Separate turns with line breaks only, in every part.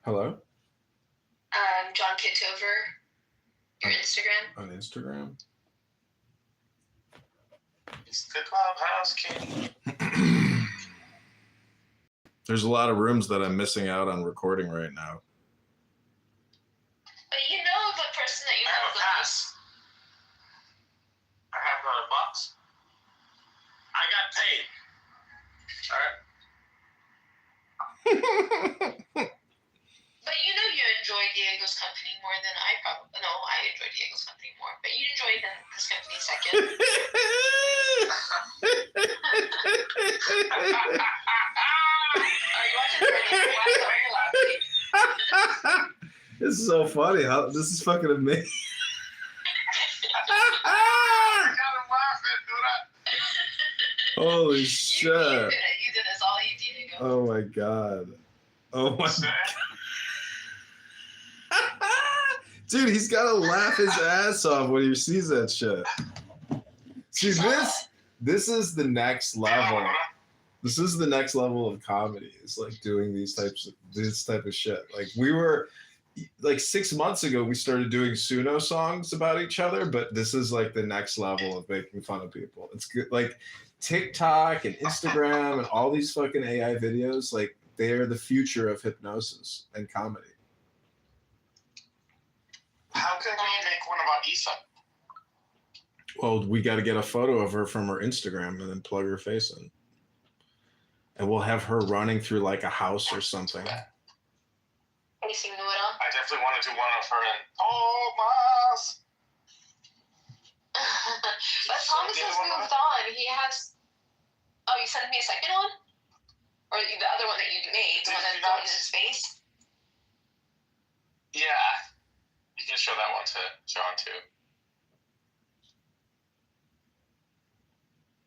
Hello?
John Kitover. Your Instagram?
On Instagram?
It's the Clubhouse King.
There's a lot of rooms that I'm missing out on recording right now.
But you know the person that you
I have
have
a
the
pass. I have a box. I got paid. Alright.
But you know you enjoy Diego's company more than I probably... No, I enjoy Diego's company more. But you enjoy his company second. Are you watching the video? Why are you laughing?
This is so funny. This is fucking amazing.
I got him laughing, dude.
Holy
You
shit.
did it. You did it. It's all you, Diego.
Oh my god. Oh my god. Dude, he's gotta laugh his ass off when he sees that shit. See, this is the next level. This is the next level of comedy. It's like doing this type of shit. Like we were like 6 months ago, we started doing Suno songs about each other, but this is like the next level of making fun of people. It's good. Like TikTok and Instagram and all these fucking AI videos, like they are the future of hypnosis and comedy.
How can we make one about Issa?
Well, we got to get a photo of her from her Instagram and then plug her face in. And we'll have her running through like a house or something.
Anything new at all?
I definitely want to do one of her in Thomas.
But Thomas has moved on. He has... Oh, you sent me a second one? Or the other one that you made? The one that's going in his face?
Yeah. You can show that one to John, too.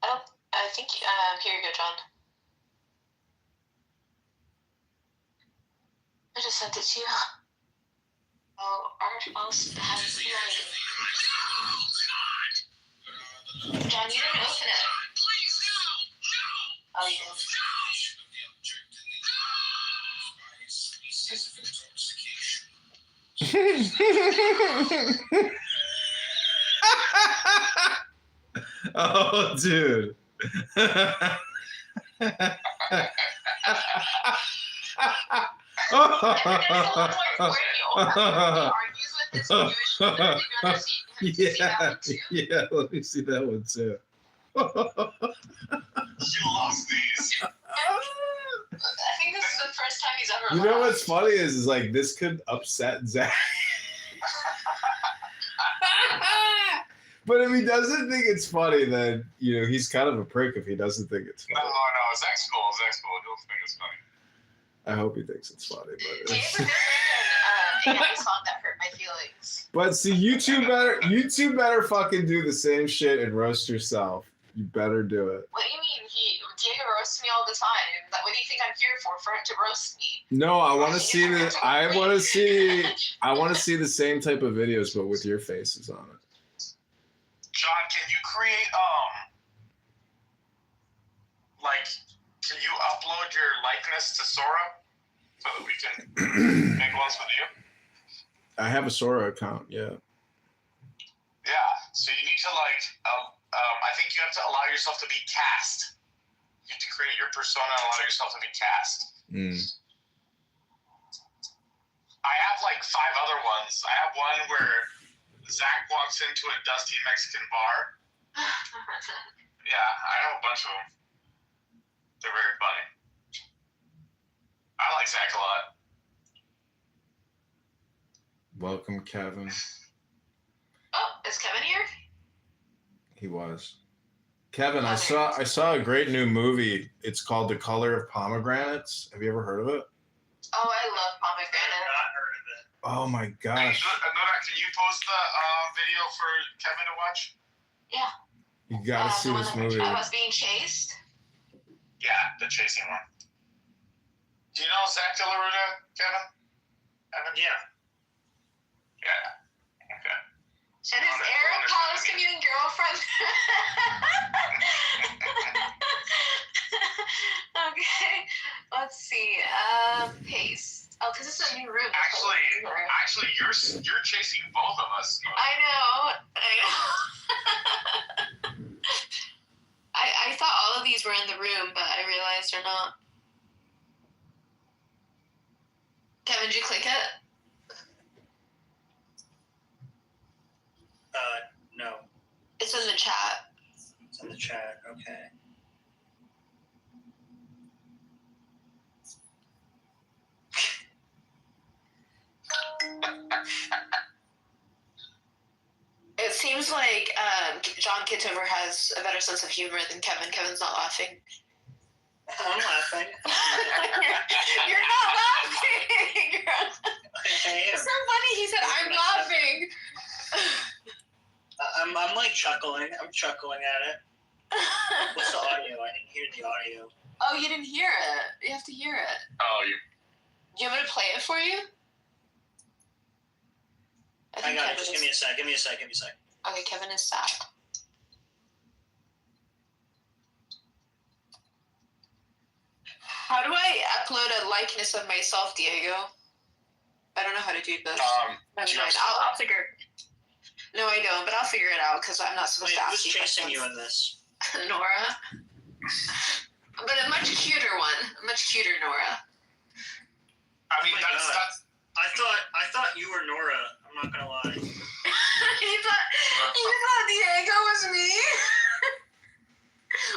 I think... here you go, John. I just sent it to you. Oh, art else has John, you didn't open it. Oh, you did.
Oh, dude. Yeah, let me see that one too.
She loves these.
I think this is the first time he's ever
You know what's funny is like this could upset Zach. But if he doesn't think it's funny, then he's kind of a prick if he doesn't think it's funny.
No, Zach's cool. He'll think it's funny.
I hope he thinks it's funny,
Do you ever hear an AI song that hurt my feelings?
But see, you two better fucking do the same shit and roast yourself. You better do it.
What do you mean? Diego roasts me all the time. What do you think I'm here for him to roast me?
No, I want to see the. I want to see the same type of videos, but with your faces on it.
John, can you create can you upload your likeness to Sora so that we can make ones with you?
I have a Sora account, yeah.
Yeah, so you need to I think you have to allow yourself to be cast. You have to create your persona and allow yourself to be cast. I have 5 other ones. I have one where Zach walks into a dusty Mexican bar. Yeah, I have a bunch of them. They're very funny. I like Zach a lot.
Welcome, Kevin.
Oh, is Kevin here?
He was. Kevin, I saw a great new movie. It's called The Color of Pomegranates. Have you ever heard of it?
Oh, I love pomegranate.
I've not heard of it.
Oh my gosh.
Norak, can you post the video for Kevin to watch?
Yeah.
You gotta see this movie.
I was being chased?
Yeah, the chasing one. Do you know Zach De La Ruta, Kevin? Evan? Yeah. Yeah. Okay.
And his Arab Palestinian girlfriend. Okay. Let's see. Paste. Oh, because it's a new room.
Actually, you're chasing both of us.
I know. I thought all of these were in the room, but I realized they're not. Kevin, did you click it?
No.
It's in the chat.
It's in the chat. Okay.
It seems like John Kitover has a better sense of humor than Kevin. Kevin's not laughing.
I'm laughing.
You're not laughing. It's so funny. He said, "I'm laughing."
I'm like chuckling. I'm chuckling at it. What's the audio? I didn't hear the audio.
Oh, you didn't hear it. You have to hear it.
Oh,
Do you want me to play it for you?
Hang on, just give me a sec. Give me a sec.
Okay, Kevin is sad. How do I upload a likeness of myself, Diego? I don't know how to do this. Never mind. I'll figure. No, I don't, but I'll figure it out because I'm not supposed to ask
who's
you.
Who's chasing
questions.
you in this?
Nora. But a much cuter one. A much cuter Nora.
I mean,
Oh my
that's
God. I thought you were Nora. I'm not gonna lie.
you thought Diego was me?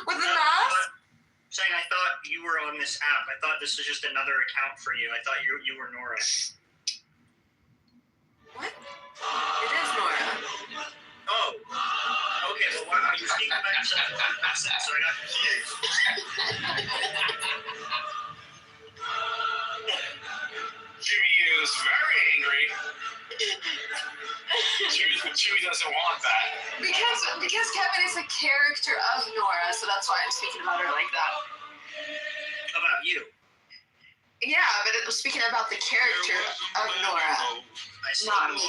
With the mask?
Saying I thought you were on this app. I thought this was just another account for you. I thought you were Nora.
What? It is Nora.
Oh. Okay, well, why are you speaking about yourself? So I got confused.
Jimmy is very angry. Jimmy doesn't want that.
Because Kevin is a character of Nora, so that's why I'm speaking about her like that.
About you.
Yeah, but it was speaking about the character of Nora, not me.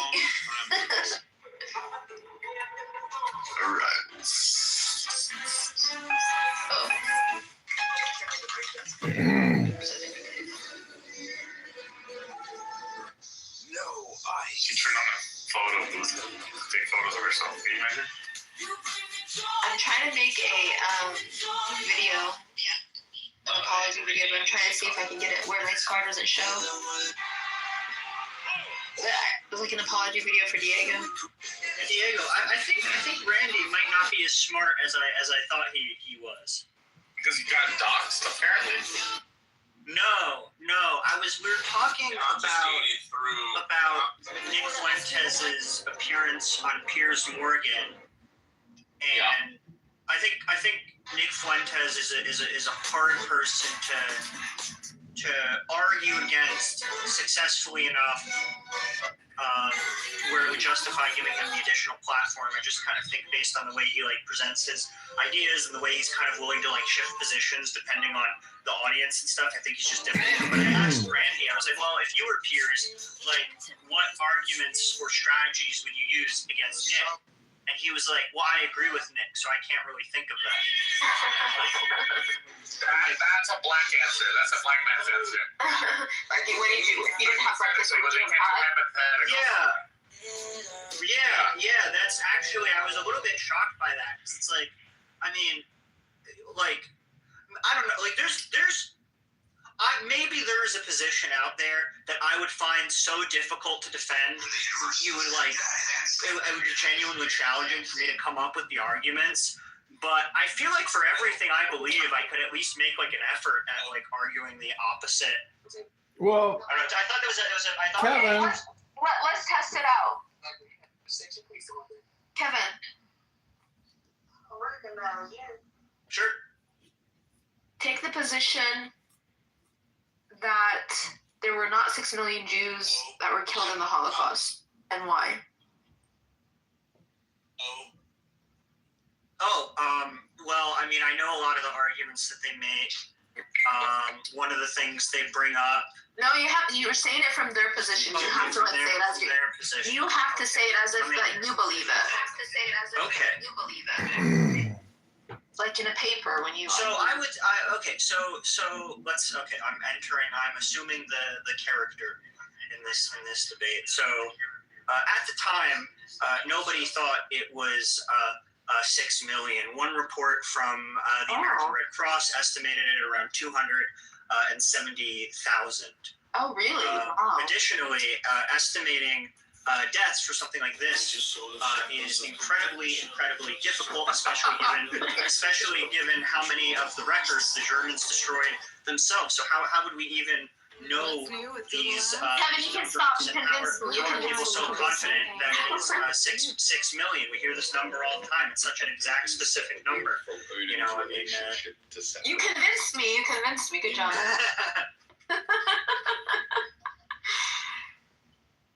All right. You turn on a photo booth, take photos of yourself. Can you imagine?
I'm trying to make a video, an apology video, but I'm trying to see if I can get it where my scar doesn't show. It was like an apology video for Diego.
Diego, I think Randy might not be as smart as I thought he was.
Because you got doxxed, apparently.
No. We were talking about Nick Fuentes' appearance on Piers Morgan, and I think Nick Fuentes is a hard person to argue against successfully enough where it would justify giving him the additional platform. I just kind of think based on the way he presents his ideas and the way he's kind of willing to shift positions depending on the audience and stuff, I think he's just different. But I asked Randy, I was like, well, if you were Piers, what arguments or strategies would you use against Nick? And he was like, well, I agree with Nick, so I can't really think of that.
That's a black answer. That's a black man's answer.
What did you didn't have breakfast with Jim
Yeah, that's actually, I was a little bit shocked by that. Because it's I don't know, maybe there is a position out there that I would find so difficult to defend, it would be genuinely challenging for me to come up with the arguments. But I feel like for everything I believe, I could at least make an effort at arguing the opposite.
Well,
I don't know, I thought there was I thought
Kevin.
Let's test it out. Kevin.
Sure.
Take the position that there were not 6 million Jews that were killed in the Holocaust, and why?
Well, I mean, I know a lot of the arguments that they make. One of the things they bring up.
No, you were saying it from their position. You have to say it as
their position.
You have to say it as if that you believe it.
Okay.
You believe it. like in a paper when you.
So I'm assuming the character in this debate. So at the time, nobody thought it was 6 million. One report from the American Red Cross estimated it at around 270,000.
Oh, really? Wow.
Additionally, estimating deaths for something like this is incredibly difficult, especially given how many of the records the Germans destroyed themselves. So how would we even know these
Kevin, you can stop. You can
how are people so confident that it is 6 million? We hear this number all the time. It's such an exact, specific number. You know, I mean,
you convinced me. Good job.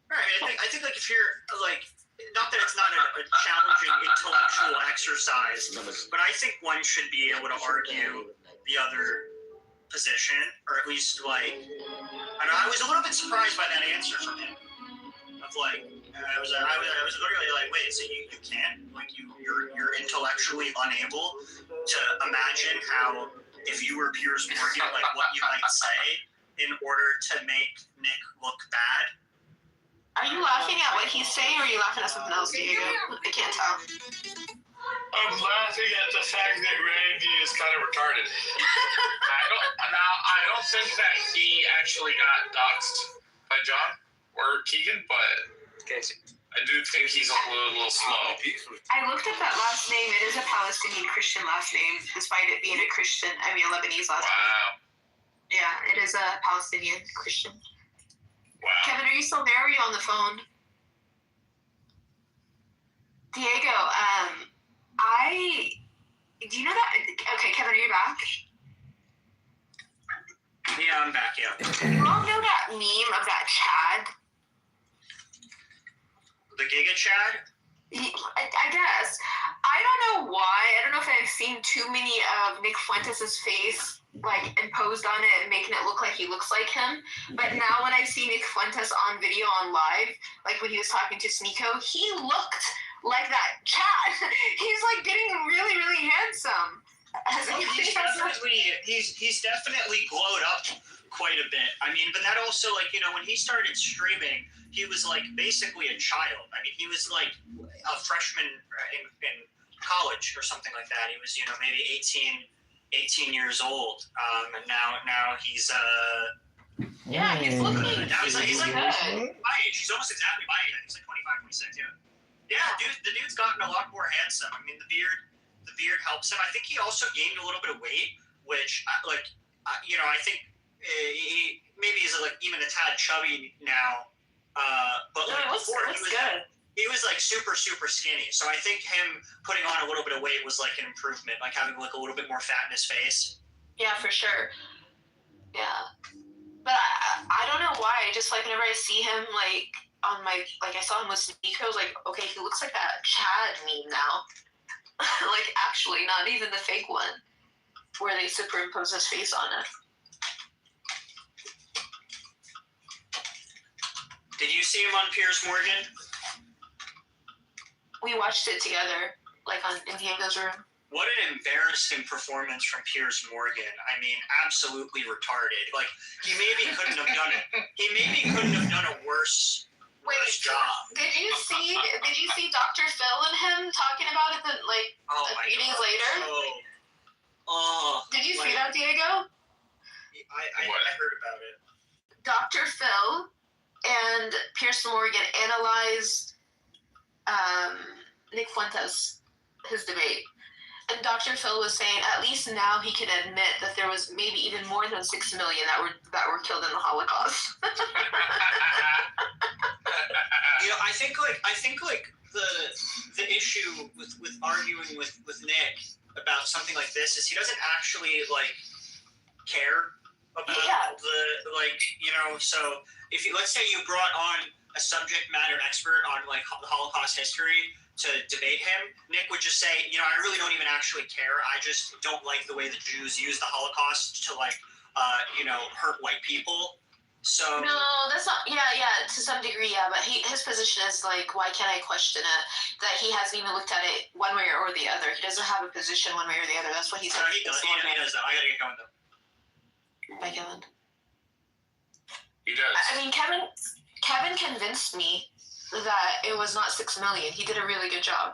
Right. I think like if you're like, not that it's not a challenging intellectual exercise, but I think one should be able to argue the other position, or at least like, I don't know, I was a little bit surprised by that answer from him. Of like, I was literally like, wait, so you can't, like, you're intellectually unable to imagine how, if you were Piers Morgan, like what you might say in order to make Nick look bad.
Are you laughing at what he's saying, or are you laughing at something else, Diego? I can't tell.
I'm laughing at the fact that Randy is kind of retarded. I don't think that he actually got doxxed by John or Keegan, but Casey. I do think he's a little slow.
I looked at that last name. It is a Palestinian Christian last name, despite it being a Lebanese last name.
Wow.
Yeah, it is a Palestinian Christian.
Wow.
Kevin, are you still there? Or are you on the phone? Diego, do you know that? Okay, Kevin, are you back?
Yeah, I'm back, yeah.
You all know that meme of that Chad?
The Giga Chad?
I guess. I don't know why. I don't know if I've seen too many of Nick Fuentes' face, like, imposed on it and making it look like he looks like him. But now when I see Nick Fuentes on video on live, like when he was talking to Sneeko, he looked like that Chad. He's like getting really, really handsome.
He's definitely glowed up quite a bit. I mean, but that also, like, you know, when he started streaming, he was like basically a child. I mean, he was like a freshman in college or something like that. He was, you know, maybe 18 years old. And now he's
yeah, he's looking.
Now he's like my age. He's almost exactly my age. He's like 25, 26. Yeah, dude. The dude's gotten a lot more handsome. I mean, the beard helps him. I think he also gained a little bit of weight, which you know, I think he maybe is like even a tad chubby now. But like before he was like super skinny. So I think him putting on a little bit of weight was like an improvement, like having like a little bit more fat in his face.
Yeah, for sure. Yeah, but I don't know why. Just like whenever I see him like on my, like I saw him with Sneeko, I was like, okay, he looks like that Chad meme now. Like actually, not even the fake one where they superimpose his face on it.
Did you see him on Piers Morgan?
We watched it together, like in Diego's room.
What an embarrassing performance from Piers Morgan. I mean, absolutely retarded. Like, he maybe couldn't have done it. He maybe couldn't have done a worse job.
Did you see Dr. Phil and him talking about it a few days later? Did you see that, Diego?
I heard about it.
Dr. Phil and Piers Morgan analyzed Nick Fuentes, his debate. And Dr. Phil was saying at least now he can admit that there was maybe even more than 6 million that were killed in the Holocaust.
You know, I think the issue with arguing with Nick about something like this is he doesn't actually like care about so if you, let's say you brought on a subject matter expert on like the Holocaust history to debate him, Nick would just say, you know, I really don't even actually care. I just don't like the way the Jews use the Holocaust to like, hurt white people. So
No, that's not. Yeah, to some degree, yeah. But his position is like, why can't I question it? That he hasn't even looked at it one way or the other. He doesn't have a position one way or the other. That's what he said.
he does though. I gotta get going though.
Bye, Kevin.
He does.
I mean, Kevin convinced me that it was not $6 million. He did a really good job.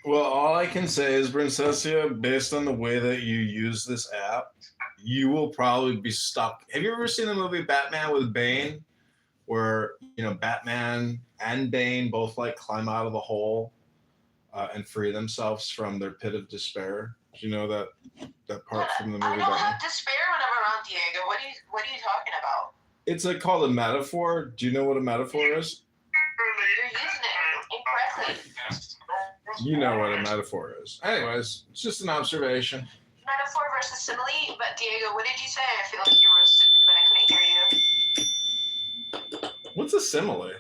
Well, all I can say is, Princessia, based on the way that you use this app, you will probably be stuck. Have you ever seen the movie Batman with Bane, where Batman and Bane both like climb out of the hole and free themselves from their pit of despair? Do you know that part from the movie?
I don't
Batman?
have despair when I'm around Diego. What are you talking about?
It's called a metaphor. Do you know what a metaphor is?
You're using it incorrectly.
You know what a metaphor is. Anyways, it's just an observation.
Metaphor versus simile. But Diego, what did you say? I feel like you roasted me, but I couldn't hear you.
What's a simile?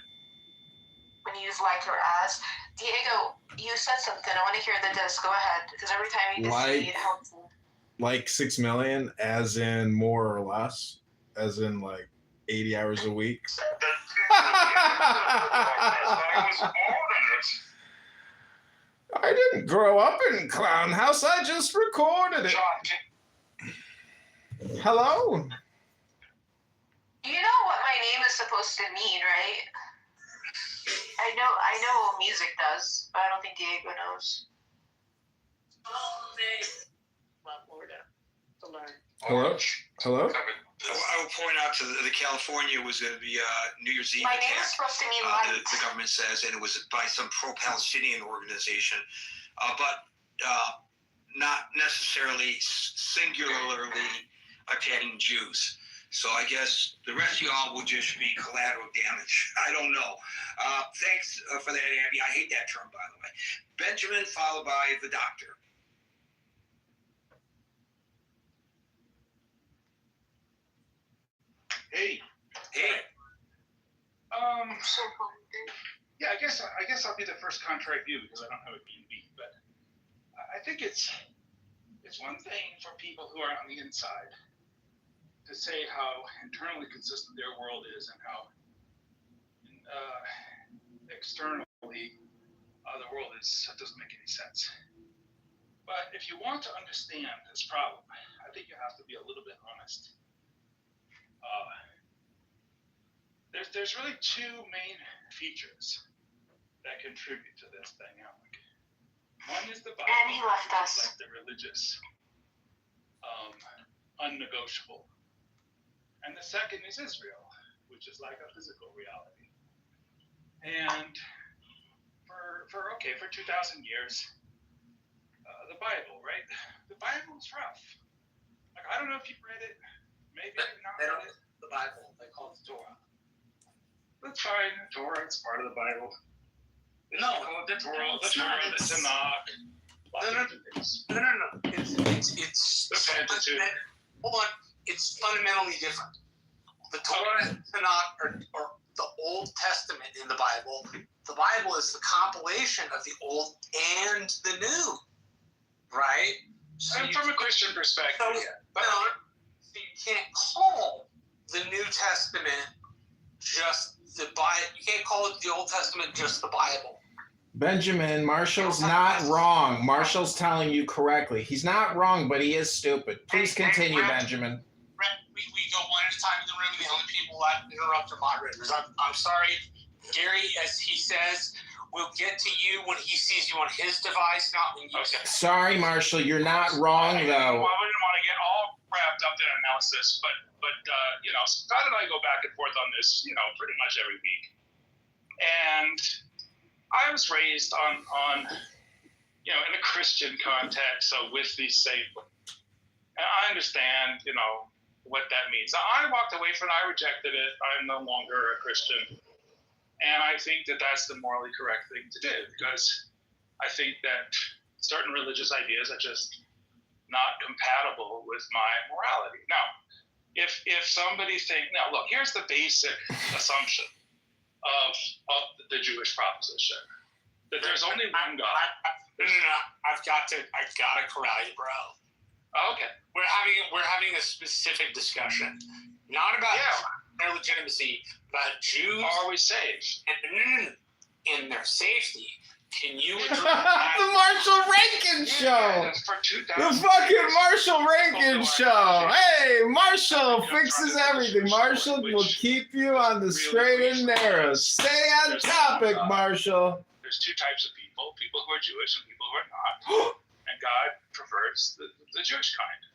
When you use like or as. Diego, you said something. I want to hear the disc. Go ahead, because every time you disagree, it helps me.
Like 6 million, as in more or less, as in like 80 hours a week. I didn't grow up in Clown House. I just recorded it. Hello?
You know what my name is supposed to mean, right? I know what music does, but I don't think Diego knows.
Hello? Hello?
I will point out to the California was going to be New Year's Eve
My name is
attack.
supposed to mean light.
The government says, and it was by some pro-Palestinian organization, but not necessarily singularly attacking Jews. So I guess the rest of y'all will just be collateral damage. I don't know. Thanks for that, Abby. I hate that term, by the way. Benjamin, followed by the doctor.
Hey. Yeah, I guess I'll be the first contrary view because I don't have a B&B, but I think it's one thing for people who are on the inside to say how internally consistent their world is and how externally the world is. That doesn't make any sense. But if you want to understand this problem, I think you have to be a little bit honest. There's really two main features that contribute to this dynamic. One is the Bible,
And he left us.
like the religious, unnegotiable. And the second is Israel, which is like a physical reality. And for 2,000 years, the Bible, right? The Bible is rough. Like, I don't know if you've read it. Maybe you've not read it.
The Bible, they call it the Torah.
That's fine. Torah, it's part of the Bible.
No,
the Torah, the Tanakh.
No. It's
The Pentateuch.
hold on. It's fundamentally different. The Torah and Tanakh are the Old Testament in the Bible. The Bible is the compilation of the Old and the New, right? So
And from a Christian perspective,
so you can't call the New Testament just the Bible. You can't call it the Old Testament just the Bible.
Benjamin, Marshall's not wrong. Marshall's telling you correctly. He's not wrong, but he is stupid. Please continue, Benjamin.
We go one at a time in the room. The only people that interrupt are moderators. I'm sorry, Gary, as he says, we'll get to you when he sees you on his device, not when you.
Okay.
Sorry, Marshall, you're not wrong, though.
Well, I wouldn't want to get all wrapped up in analysis, but Scott and I go back and forth on this, pretty much every week. And I was raised on in a Christian context, so with these safe. And I understand, what that means. I walked away from it. I rejected it. I'm no longer a Christian. And I think that that's the morally correct thing to do, because I think that certain religious ideas are just not compatible with my morality. Now, if somebody now look, here's the basic assumption of the Jewish proposition, that there's only one God.
No. I've got to corral you, bro.
Oh, okay.
We're having a specific discussion, not about their legitimacy, but Jews
Are we safe?
and their safety. Can you
The
address that?
Marshall Rankin Show.
For
The fucking Marshall Rankin Show. Hey, Marshall fixes everything. Marshall will keep you on the straight and narrow. Stay on topic, Marshall.
There's two types of people: people who are Jewish and people who are not. And God prefers the Jewish kind.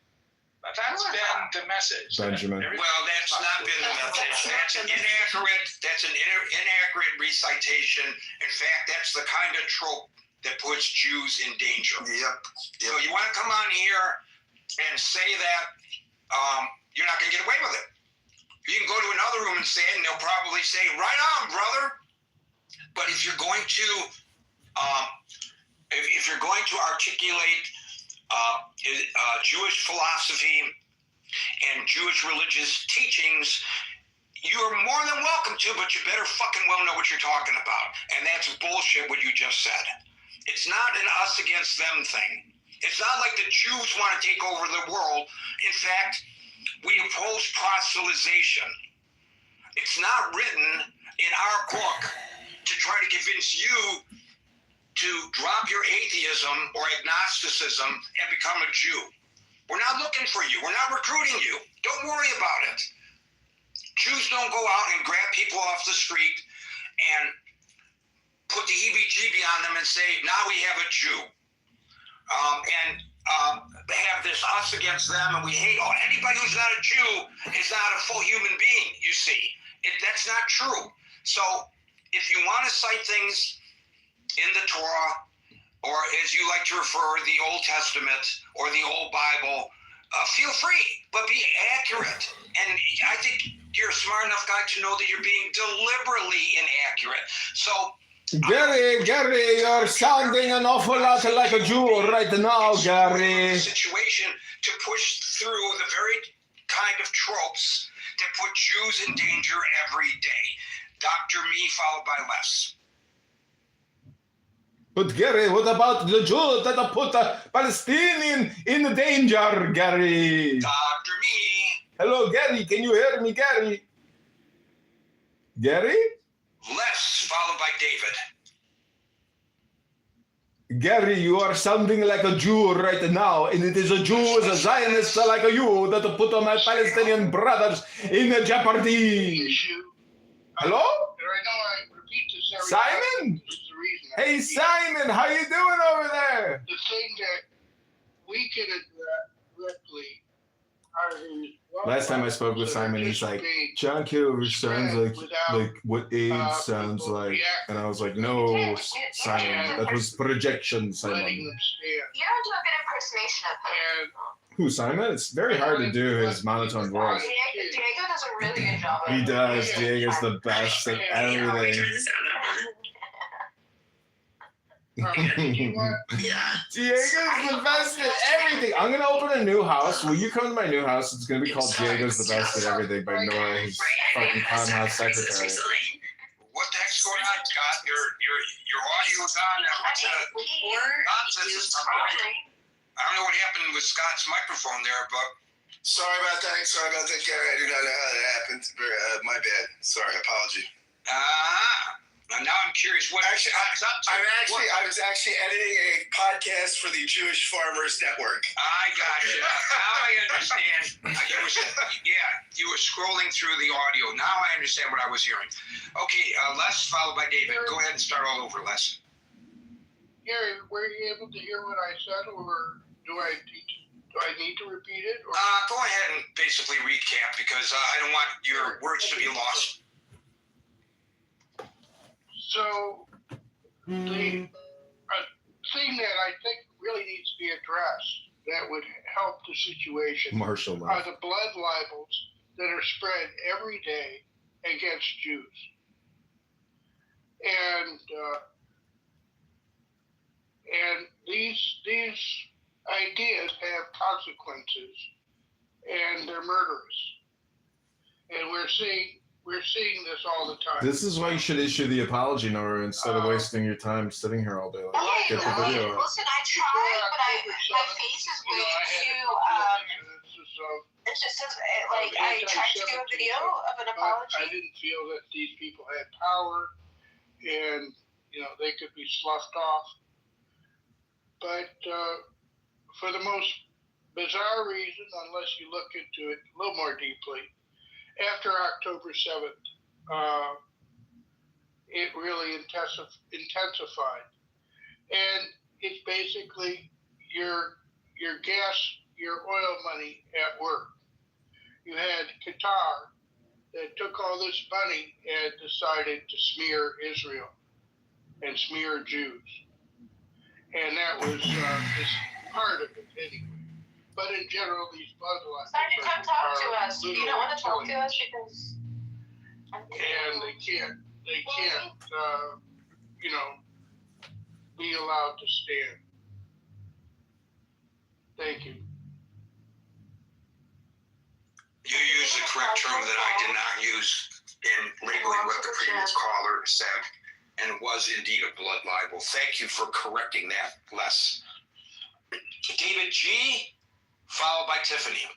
That's been the message.
Benjamin.
Well, that's not been the message. That's an inaccurate recitation. In fact, that's the kind of trope that puts Jews in danger.
Yep.
So you want to come on here and say that you're not going to get away with it. You can go to another room and say it, and they'll probably say, "Right on, brother." But if you're going to articulate Jewish philosophy and Jewish religious teachings, you are more than welcome to, but you better fucking well know what you're talking about. And that's bullshit what you just said. It's not an us against them thing. It's not like the Jews want to take over the world. In fact, we oppose proselytization. It's not written in our book to try to convince you to drop your atheism or agnosticism and become a Jew. We're not looking for you. We're not recruiting you. Don't worry about it. Jews don't go out and grab people off the street and put the heebie-jeebie on them and say, now we have a Jew. They have this us against them, and we hate anybody who's not a Jew is not a full human being, you see. That's not true. So if you want to cite things in the Torah, or as you like to refer, the Old Testament or the Old Bible, feel free, but be accurate. And I think you're a smart enough guy to know that you're being deliberately inaccurate. So,
Gary, you're sounding an awful lot like a Jew right now, Gary.
Situation to push through the very kind of tropes that put Jews in danger every day. Dr. Me followed by Les.
But Gary, what about the Jews that have put the Palestinian in danger, Gary?
Dr. Me.
Hello, Gary. Can you hear me, Gary? Gary?
Les followed by David.
Gary, you are sounding like a Jew right now, and it is a Jew, a Zionist like you, that put my Palestinian brothers in jeopardy. Hello? Simon? Hey, Simon, how you doing over there?
The thing that we can address directly are these.
Last time I spoke with Simon, he's like, John Kitover sounds like what AIDS sounds like. And I was like, no, Simon, that was projection, Simon.
You don't do a good impersonation of him.
Who, Simon? It's very hard to do his monotone voice.
Diego does a really good job of it.
He does. Diego's the best at everything. Diego's the best at everything. I'm gonna open a new house. Will you come to my new house? It's gonna be called Diego's the Best at Everything by Nora, his fucking con house secretary.
What the heck's going on, Scott? Your audio's on. I don't know what happened with Scott's microphone there, but
Sorry about that, Gary. I do not know how that happened. My bad. Sorry, apology.
Now I'm curious what Scott's up to.
I was actually editing a podcast for the Jewish Farmers Network.
I got you. Now I understand. You were scrolling through the audio. Now I understand what I was hearing. Okay, Les followed by David. Go ahead and start all over, Les.
Gary, were you able to hear what I said, or do I need to repeat it? Or?
Go ahead and basically recap, because I don't want your words to be lost.
So, the thing that I think really needs to be addressed that would help the situation
Marshall.
are the blood libels that are spread every day against Jews. And these ideas have consequences, and they're murderous. And we're seeing we're seeing this all the time.
This is why you should issue the apology, Nora, instead of wasting your time sitting here all day. Like,
Okay,
get the video out.
listen, I tried, but my face is way too. It's just like I tried to do a video of an apology.
I didn't feel that these people had power, and they could be sloughed off. But for the most bizarre reason, unless you look into it a little more deeply, after October 7th, it really intensified, and it's basically your oil money at work. You had Qatar that took all this money and decided to smear Israel and smear Jews. And that was just part of it anyway. But in general, these bloodlines.
Sergeant, come talk to us. Do you not want to talk to us? Because.
And they can't, be allowed to stand. Thank you.
You used the correct term that I did not use in labeling what the previous caller said, and it was indeed a blood libel. Thank you for correcting that, Les. David G., followed by Tiffany.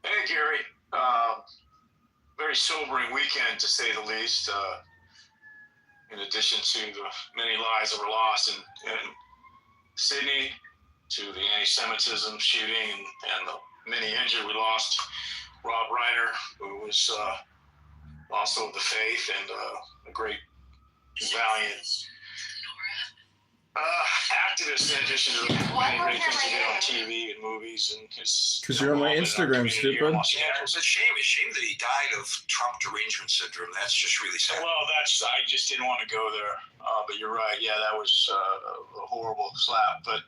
Hey, Gary. Very sobering weekend, to say the least. In addition to the many lives that were lost in Sydney, to the anti-Semitism shooting and the many injured, we lost Rob Reiner, who was also of the faith and a great, valiant activist, in addition to the many great things he did on TV and movies. And
because you're on my Instagram, stupid.
Yeah, it's a shame that he died of Trump derangement syndrome. That's just really sad.
Well, I just didn't want to go there. But you're right. Yeah, that was a horrible slap. But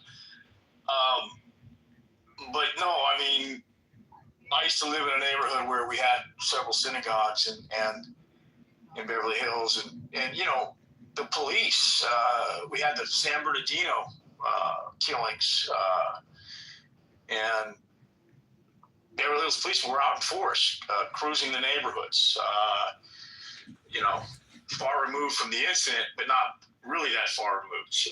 no, I mean, I used to live in a neighborhood where we had several synagogues and in Beverly Hills, and the police. We had the San Bernardino killings, and Beverly Hills police were out in force, cruising the neighborhoods. Far removed from the incident, but not really that far removed.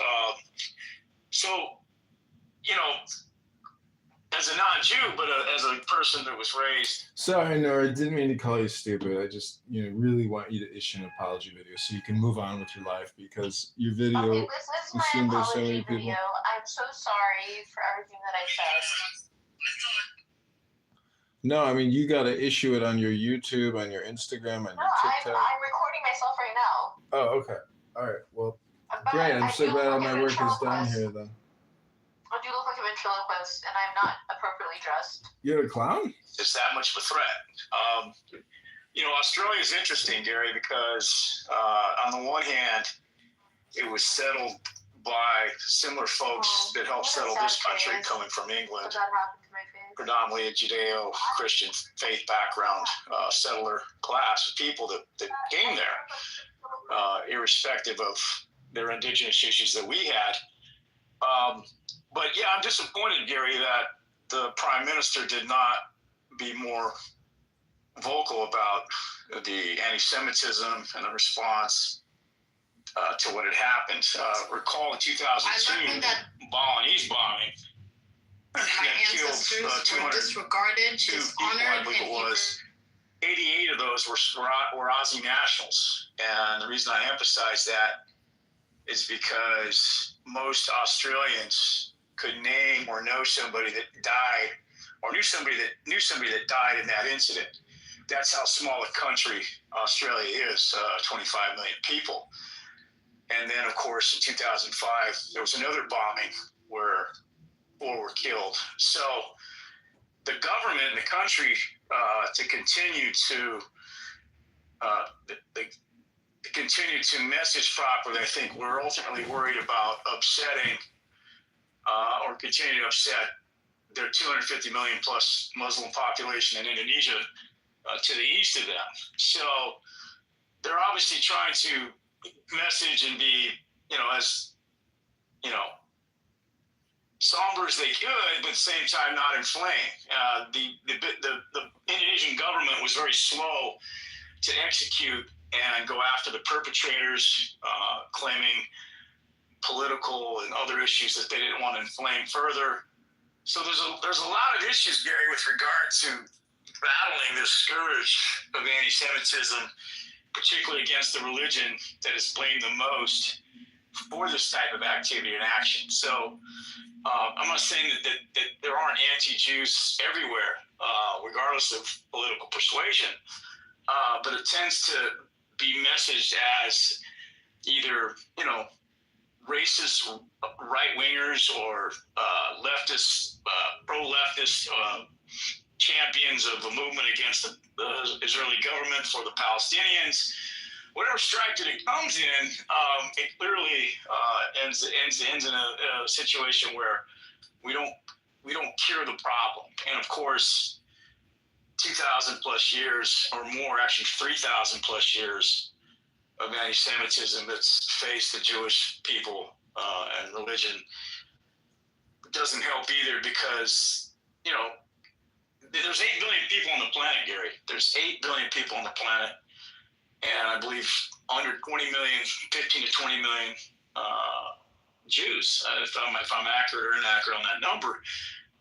As a non-Jew, but as a person that was raised.
Sorry, Nora, I didn't mean to call you stupid. I just, really want you to issue an apology video so you can move on with your life, because your video
Okay, this is
is
my
seen by so many
apology video.
people.
I'm so sorry for everything that I said.
No, I mean, you got to issue it on your YouTube, on your Instagram, on your TikTok.
I'm recording myself right now.
Oh, okay. All right. Well,
But
great. I'm so
do
glad all
look
my
like a
work is done
ventriloquist.
here then.
I do look like a ventriloquist, and I'm not appropriately dressed.
You're a clown?
It's that much of a threat. Australia is interesting, Gary, because on the one hand, it was settled by similar folks that helped settle this country, coming from England,
What happened to my face?
predominantly a Judeo-Christian faith background, settler class of people that came there, irrespective of their indigenous issues that we had. But yeah, I'm disappointed, Gary, that the Prime Minister did not be more vocal about the anti-Semitism and the response to what had happened. Recall in 2002, Balinese bombing
my
killed
ancestors were disregarded, dishonored,
I believe it was. 88 of those were Aussie nationals, and the reason I emphasize that is because most Australians could name or know somebody that died, or knew somebody that died in that incident. That's how small a country Australia is, 25 million people. And then, of course, in 2005, there was another bombing where 4 were killed. So the government and the country to continue to continue to message properly, I think we're ultimately worried about upsetting or continue to upset their 250 million plus Muslim population in Indonesia to the east of them. So they're obviously trying to message and be, as somber numbers they could, but at the same time not inflame. The Indonesian government was very slow to execute and go after the perpetrators, claiming political and other issues that they didn't want to inflame further. So there's a lot of issues, Gary, with regard to battling this scourge of anti-Semitism, particularly against the religion that is blamed the most for this type of activity and action. So I'm not saying that there aren't anti-Jews everywhere, regardless of political persuasion, but it tends to be messaged as either, racist right-wingers or leftist, pro-leftist champions of a movement against the Israeli government for the Palestinians. Whatever strike that it comes in, it clearly ends in a situation where we don't cure the problem. And of course, 2,000 plus years or more, actually 3,000 plus years of anti-Semitism that's faced the Jewish people and religion doesn't help either, because there's 8 billion people on the planet, Gary. There's 8 billion people on the planet. And I believe under 20 million, 15 to 20 million Jews, if I'm accurate or inaccurate on that number.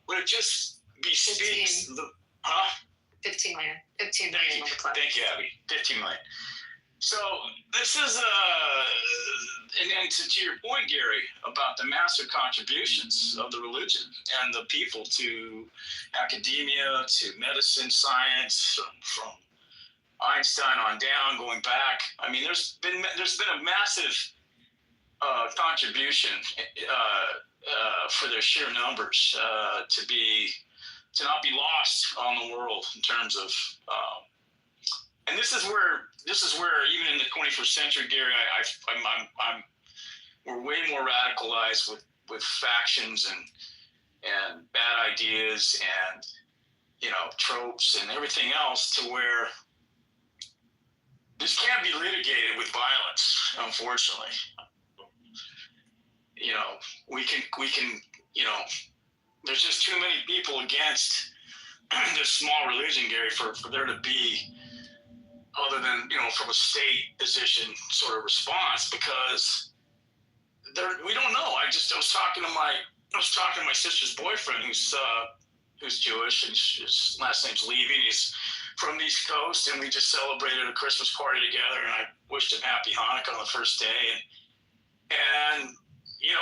But it just bespeaks
15 million. 15 million on the planet.
Thank you, Abby. 15 million. So this is, and to your point, Gary, about the massive contributions of the religion and the people to academia, to medicine, science, from Einstein on down, going back. I mean, there's been a massive contribution for their sheer numbers to not be lost on the world in terms of. And this is where even in the 21st century, Gary, we're way more radicalized with factions and bad ideas and tropes and everything else, to where this can't be litigated with violence, unfortunately. We can there's just too many people against this small religion, Gary, for there to be, other than, from a state position sort of response, because we don't know. I was talking to my sister's boyfriend, who's Jewish, and his last name's Levy, and he's from the East Coast, and we just celebrated a Christmas party together, and I wished him happy Hanukkah on the first day, and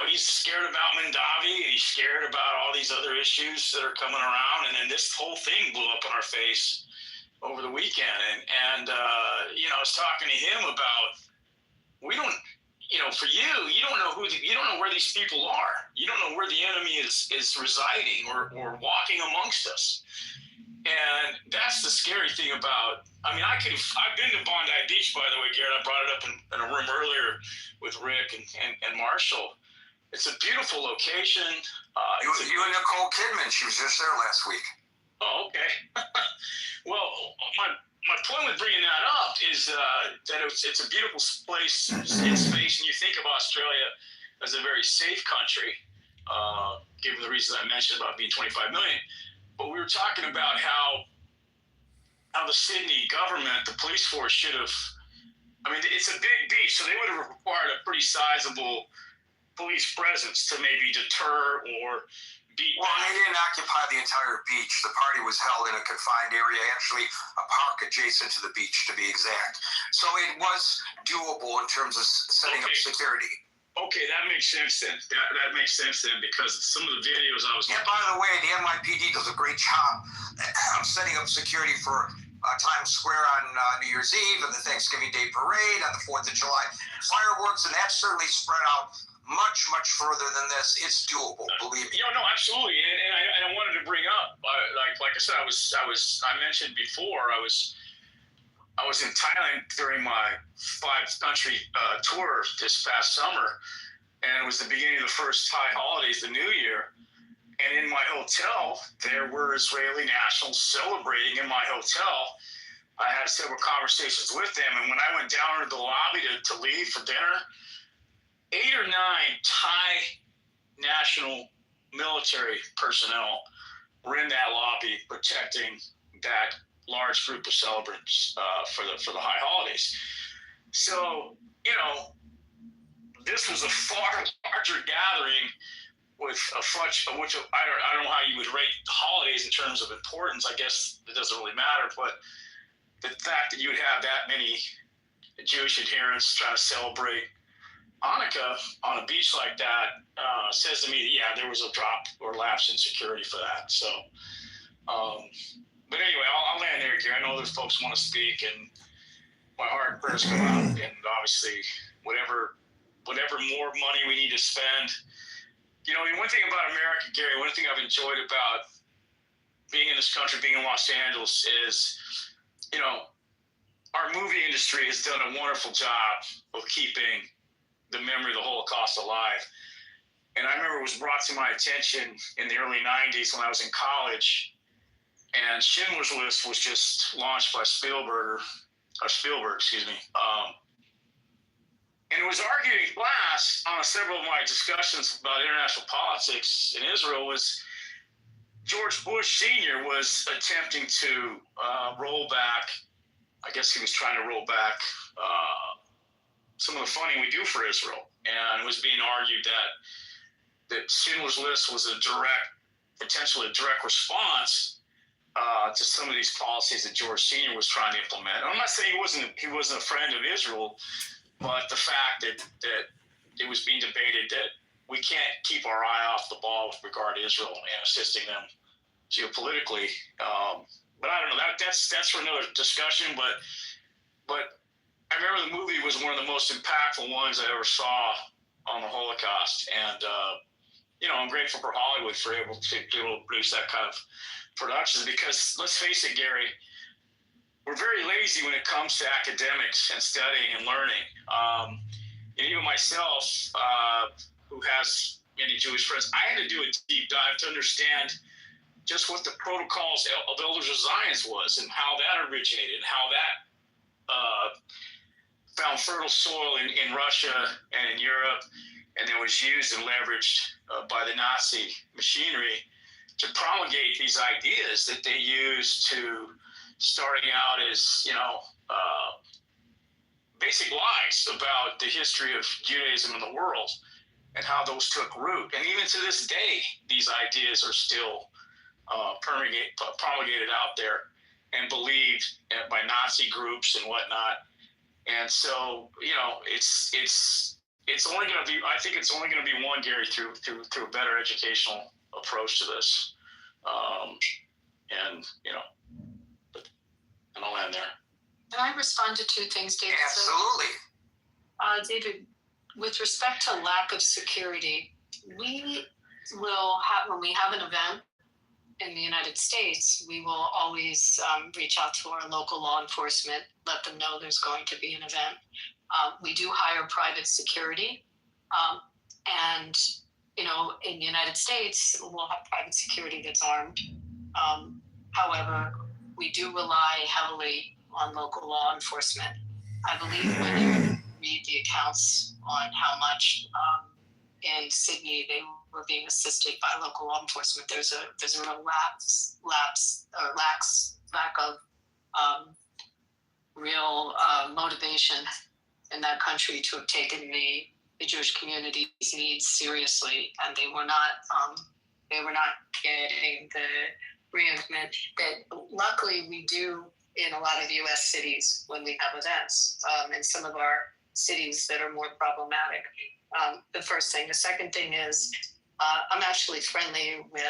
he's scared about Mandavi, and he's scared about all these other issues that are coming around, and then this whole thing blew up in our face over the weekend, and I was talking to him about, we don't, for you don't know you don't know where these people are. You don't know where the enemy is residing or walking amongst us. And that's the scary thing about, I've been to Bondi Beach, by the way, Garrett. I brought it up in a room earlier with Rick and Marshall. It's a beautiful location.
You and Nicole Kidman, she was just there last week.
Oh, okay. Well, my point with bringing that up is that it's a beautiful place in space, and you think of Australia as a very safe country, given the reasons I mentioned about being 25 million. But we were talking about how the Sydney government, the police force, should have. It's a big beach, so they would have required a pretty sizable police presence to maybe deter or beat.
Well, they didn't occupy the entire beach. The party was held in a confined area, actually a park adjacent to the beach, to be exact. So it was doable in terms of setting up security.
Okay, that makes sense then. That makes sense then, because some of the videos I was.
Yeah, by the way, the NYPD does a great job of setting up security for Times Square on New Year's Eve and the Thanksgiving Day Parade, on the 4th of July fireworks, and that's certainly spread out much, much further than this. It's doable, believe me.
No, absolutely. And I wanted to bring up, like I said, I mentioned before, I was in Thailand during my 5-country tour this past summer, and it was the beginning of the first Thai holidays, the New Year. And in my hotel, there were Israeli nationals celebrating in my hotel. I had several conversations with them, and when I went down to the lobby to leave for dinner, 8 or 9 Thai national military personnel were in that lobby protecting that large group of celebrants for the high holidays. So, you know, this was a far larger gathering with which I don't know how you would rate the holidays in terms of importance. I guess it doesn't really matter, but the fact that you would have that many Jewish adherents trying to celebrate Hanukkah on a beach like that says to me that, yeah, there was a drop or lapse in security for that. So, but anyway, I'll land there, Gary. I know those folks want to speak, and my heart and prayers go out. And obviously, whatever more money we need to spend. You know, one thing about America, Gary, one thing I've enjoyed about being in this country, being in Los Angeles, is, you know, our movie industry has done a wonderful job of keeping the memory of the Holocaust alive. And I remember it was brought to my attention in the early 90s when I was in college, and Schindler's List was just launched by Spielberg, excuse me. And it was argued in class on several of my discussions about international politics in Israel was George Bush Sr. was attempting to roll back, I guess he was trying to roll back some of the funding we do for Israel. And it was being argued that Schindler's List was potentially a direct response to some of these policies that George Sr. was trying to implement. And I'm not saying he wasn't a friend of Israel, but the fact that it was being debated that we can't keep our eye off the ball with regard to Israel and assisting them geopolitically. But I don't know, that's for another discussion. But I remember the movie was one of the most impactful ones I ever saw on the Holocaust, and you know, I'm grateful for Hollywood for able to produce that kind of productions, because let's face it, Gary, we're very lazy when it comes to academics and studying and learning. And even myself, who has many Jewish friends, I had to do a deep dive to understand just what the protocols of Elders of Zion was and how that originated and how that found fertile soil in Russia and in Europe, and then was used and leveraged by the Nazi machinery to promulgate these ideas that they used to, starting out as, you know, basic lies about the history of Judaism in the world and how those took root. And even to this day, these ideas are still promulgated out there and believed by Nazi groups and whatnot. And so, you know, it's only going to be, I think it's only going to be one, Gary, through a better educational approach to this. And, you know, and I'll end there.
Can I respond to two things, David?
Absolutely.
David, with respect to lack of security, we will have, when we have an event in the United States, we will always reach out to our local law enforcement, let them know there's going to be an event. We do hire private security. And, you know, in the United States, we'll have private security that's armed. However, we do rely heavily on local law enforcement. I believe when you read the accounts on how much in Sydney they were being assisted by local law enforcement, there's a real lack of real motivation in that country to have taken the Jewish community's needs seriously, and they were not getting the reenactment that luckily we do in a lot of U.S. cities when we have events, in some of our cities that are more problematic. The first thing. The second thing is I'm actually friendly with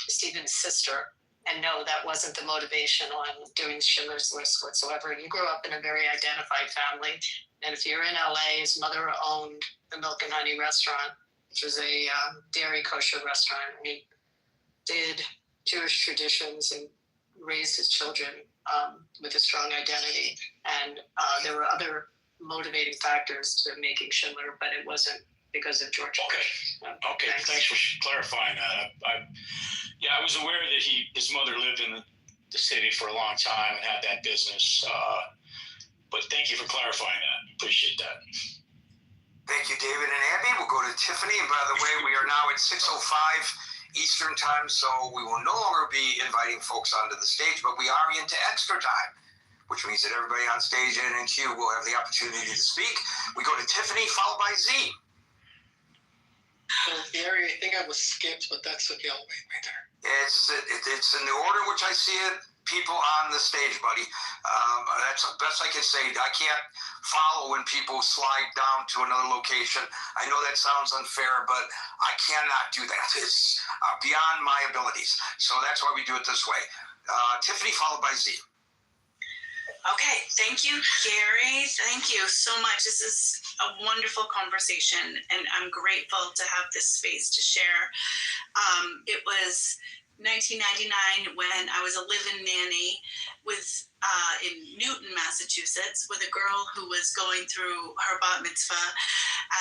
Stephen's sister, and no, that wasn't the motivation on doing Schindler's List whatsoever. You grew up in a very identified family, and if you're in LA, his mother owned the Milk and Honey restaurant, which was a dairy kosher restaurant. He did Jewish traditions and raised his children with a strong identity. And there were other motivating factors to making Schindler, but it wasn't because of George Bush.
Okay, thanks for clarifying that. I was aware that his mother lived in the city for a long time and had that business. But thank you for clarifying that. Appreciate that.
Thank you, David and Abby. We'll go to Tiffany. And by the way, we are now at 6:05 Eastern time, so we will no longer be inviting folks onto the stage, but we are into extra time, which means that everybody on stage and in queue will have the opportunity to speak. We go to Tiffany, followed by Z.
Gary, I think I was skipped, but that's okay. I'll wait right there.
It's in the order in which I see it. People on the stage, buddy. That's the best I can say. I can't follow when people slide down to another location. I know that sounds unfair, but I cannot do that. It's beyond my abilities. So that's why we do it this way. Tiffany, followed by Z.
Okay, thank you, Gary. Thank you so much. This is a wonderful conversation, and I'm grateful to have this space to share. It was 1999 when I was a live-in nanny in Newton, Massachusetts, with a girl who was going through her bat mitzvah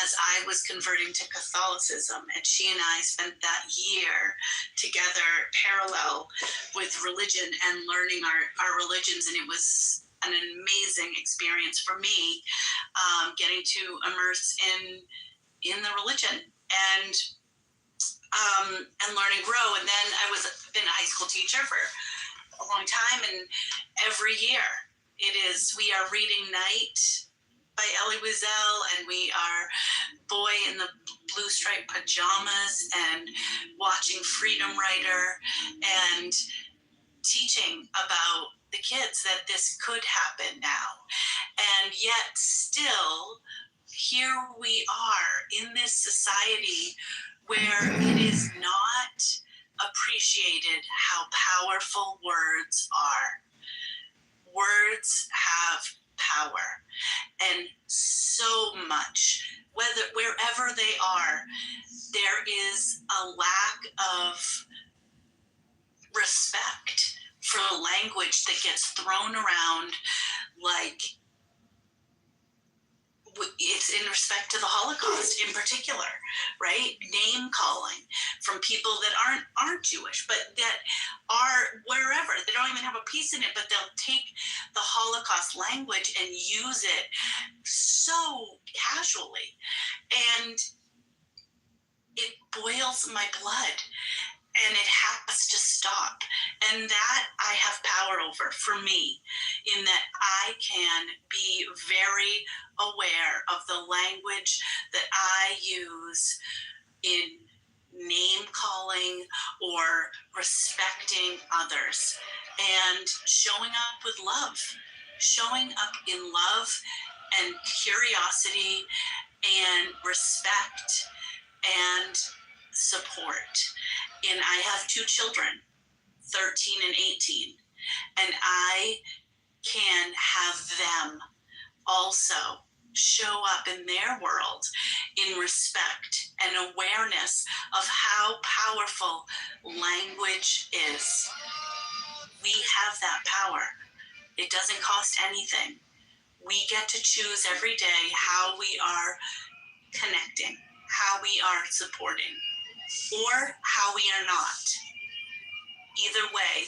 as I was converting to Catholicism, and she and I spent that year together parallel with religion and learning our religions, and it was an amazing experience for me, getting to immerse in the religion and learn and grow. And then been a high school teacher for a long time, and every year we are reading Night by Elie Wiesel, and we are Boy in the Blue Striped Pajamas, and watching Freedom Writer, and teaching about the kids that this could happen now. And yet still, here we are in this society where it is not appreciated how powerful words are. Words have power, and so much, wherever they are, there is a lack of respect for the language that gets thrown around, like it's in respect to the Holocaust in particular, right? Name calling from people that aren't Jewish, but that are wherever. They don't even have a piece in it, but they'll take the Holocaust language and use it so casually. And it boils my blood. And it has to stop. And that I have power over for me, in that I can be very aware of the language that I use in name calling or respecting others, and showing up with love, showing up in love and curiosity and respect and support. And I have 2 children, 13 and 18, and I can have them also show up in their world in respect and awareness of how powerful language is. We have that power. It doesn't cost anything. We get to choose every day how we are connecting, how we are supporting, or how we are not. Either way,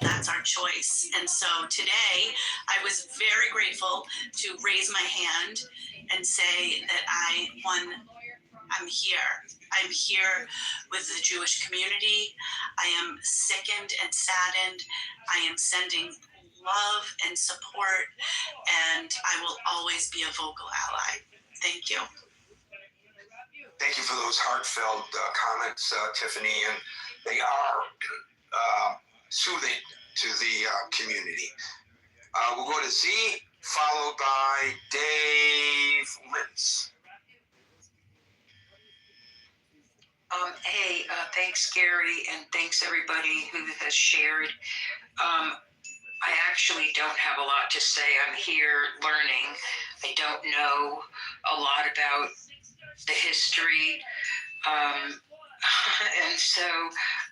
that's our choice. And so today, I was very grateful to raise my hand and say that I'm here. I'm here with the Jewish community. I am sickened and saddened. I am sending love and support, and I will always be a vocal ally. Thank you.
Thank you for those heartfelt comments, Tiffany, and they are soothing to the community. We'll go to Z, followed by Dave Lintz.
Hey, thanks, Gary, and thanks everybody who has shared. I actually don't have a lot to say. I'm here learning. I don't know a lot about the history. And so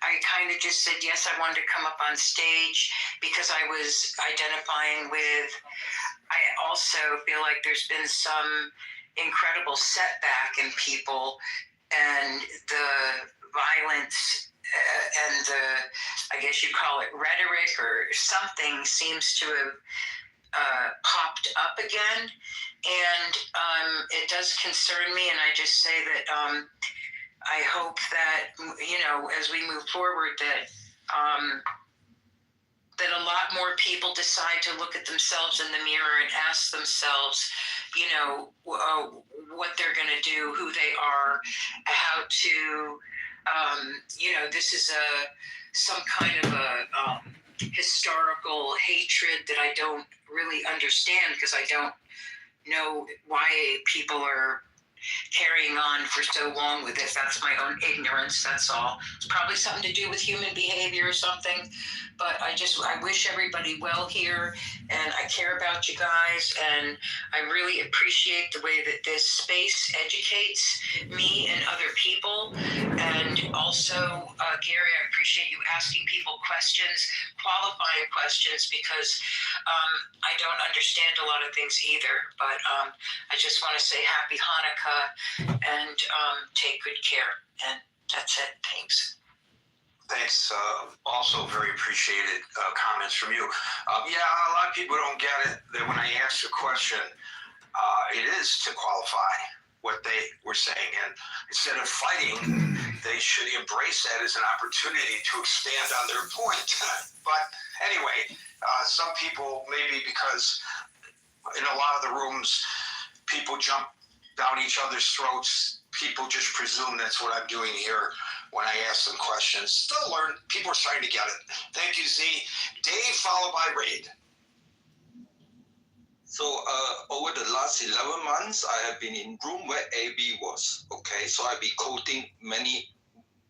I kind of just said, yes, I wanted to come up on stage because I was identifying with, I also feel like there's been some incredible setback in people, and the violence and the, I guess you call it rhetoric or something, seems to have popped up again. And it does concern me, and I just say that I hope that, you know, as we move forward, that that a lot more people decide to look at themselves in the mirror and ask themselves, you know, what they're going to do, who they are, how to, you know, this is some kind of a historical hatred that I don't really understand, because I don't know why people are carrying on for so long with it. That's my own ignorance, that's all. It's probably something to do with human behavior or something, but I wish everybody well here, and I care about you guys, and I really appreciate the way that this space educates me and other people. And also, Gary, I appreciate you asking people questions, qualifying questions, because I don't understand a lot of things either, but I just want to say happy Hanukkah, and take good care. And that's it. Thanks.
Thanks. Also very appreciated comments from you. Yeah, a lot of people don't get it that when I ask a question, it is to qualify what they were saying. And instead of fighting, they should embrace that as an opportunity to expand on their point. But anyway, some people, maybe because in a lot of the rooms, people jump down each other's throats. People just presume that's what I'm doing here when I ask them questions. Still learn. People are starting to get it. Thank you, Z. Dave, followed by Raid.
So over the last 11 months, I have been in room where AB was. Okay, so I've been quoting many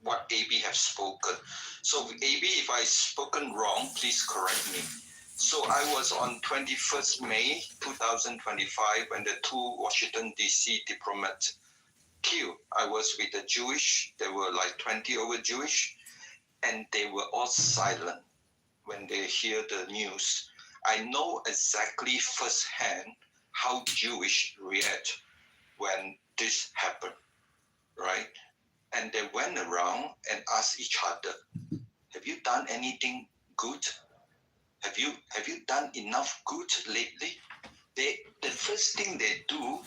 what AB have spoken. So AB, if I've spoken wrong, please correct me. So I was on 21st May 2025 when the two Washington DC diplomats killed. I was with the Jewish, there were like 20 over Jewish, and they were all silent when they hear the news. I know exactly firsthand how Jewish react when this happened, right? And they went around and asked each other, have you done anything good? Have you done enough good lately? The first thing they do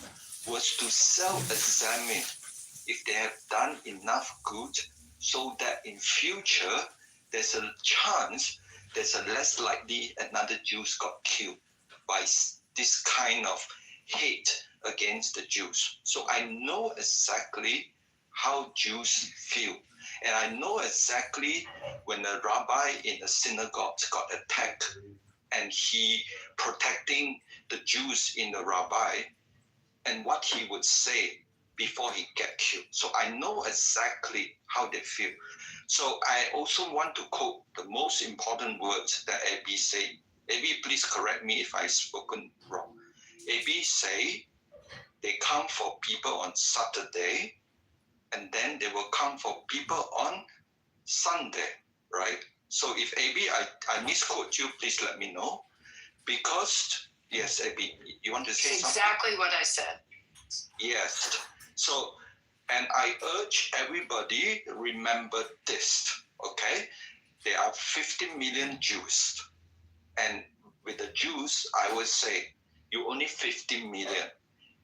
was to self-examine if they have done enough good, so that in future there's a chance, there's a less likely another Jews got killed by this kind of hate against the Jews. So I know exactly how Jews feel. And I know exactly when a rabbi in a synagogue got attacked and he protecting the Jews in the rabbi and what he would say before he get killed. So I know exactly how they feel. So I also want to quote the most important words that AB said. AB, please correct me if I've spoken wrong. AB say they come for people on Saturday, and then they will come for people on Sunday, right? So if AB, I misquote you, please let me know. Because, yes, AB, you want to say something?
Exactly what I said.
Yes. So, and I urge everybody remember this, okay? There are 50 million Jews. And with the Jews, I would say, you only 50 million.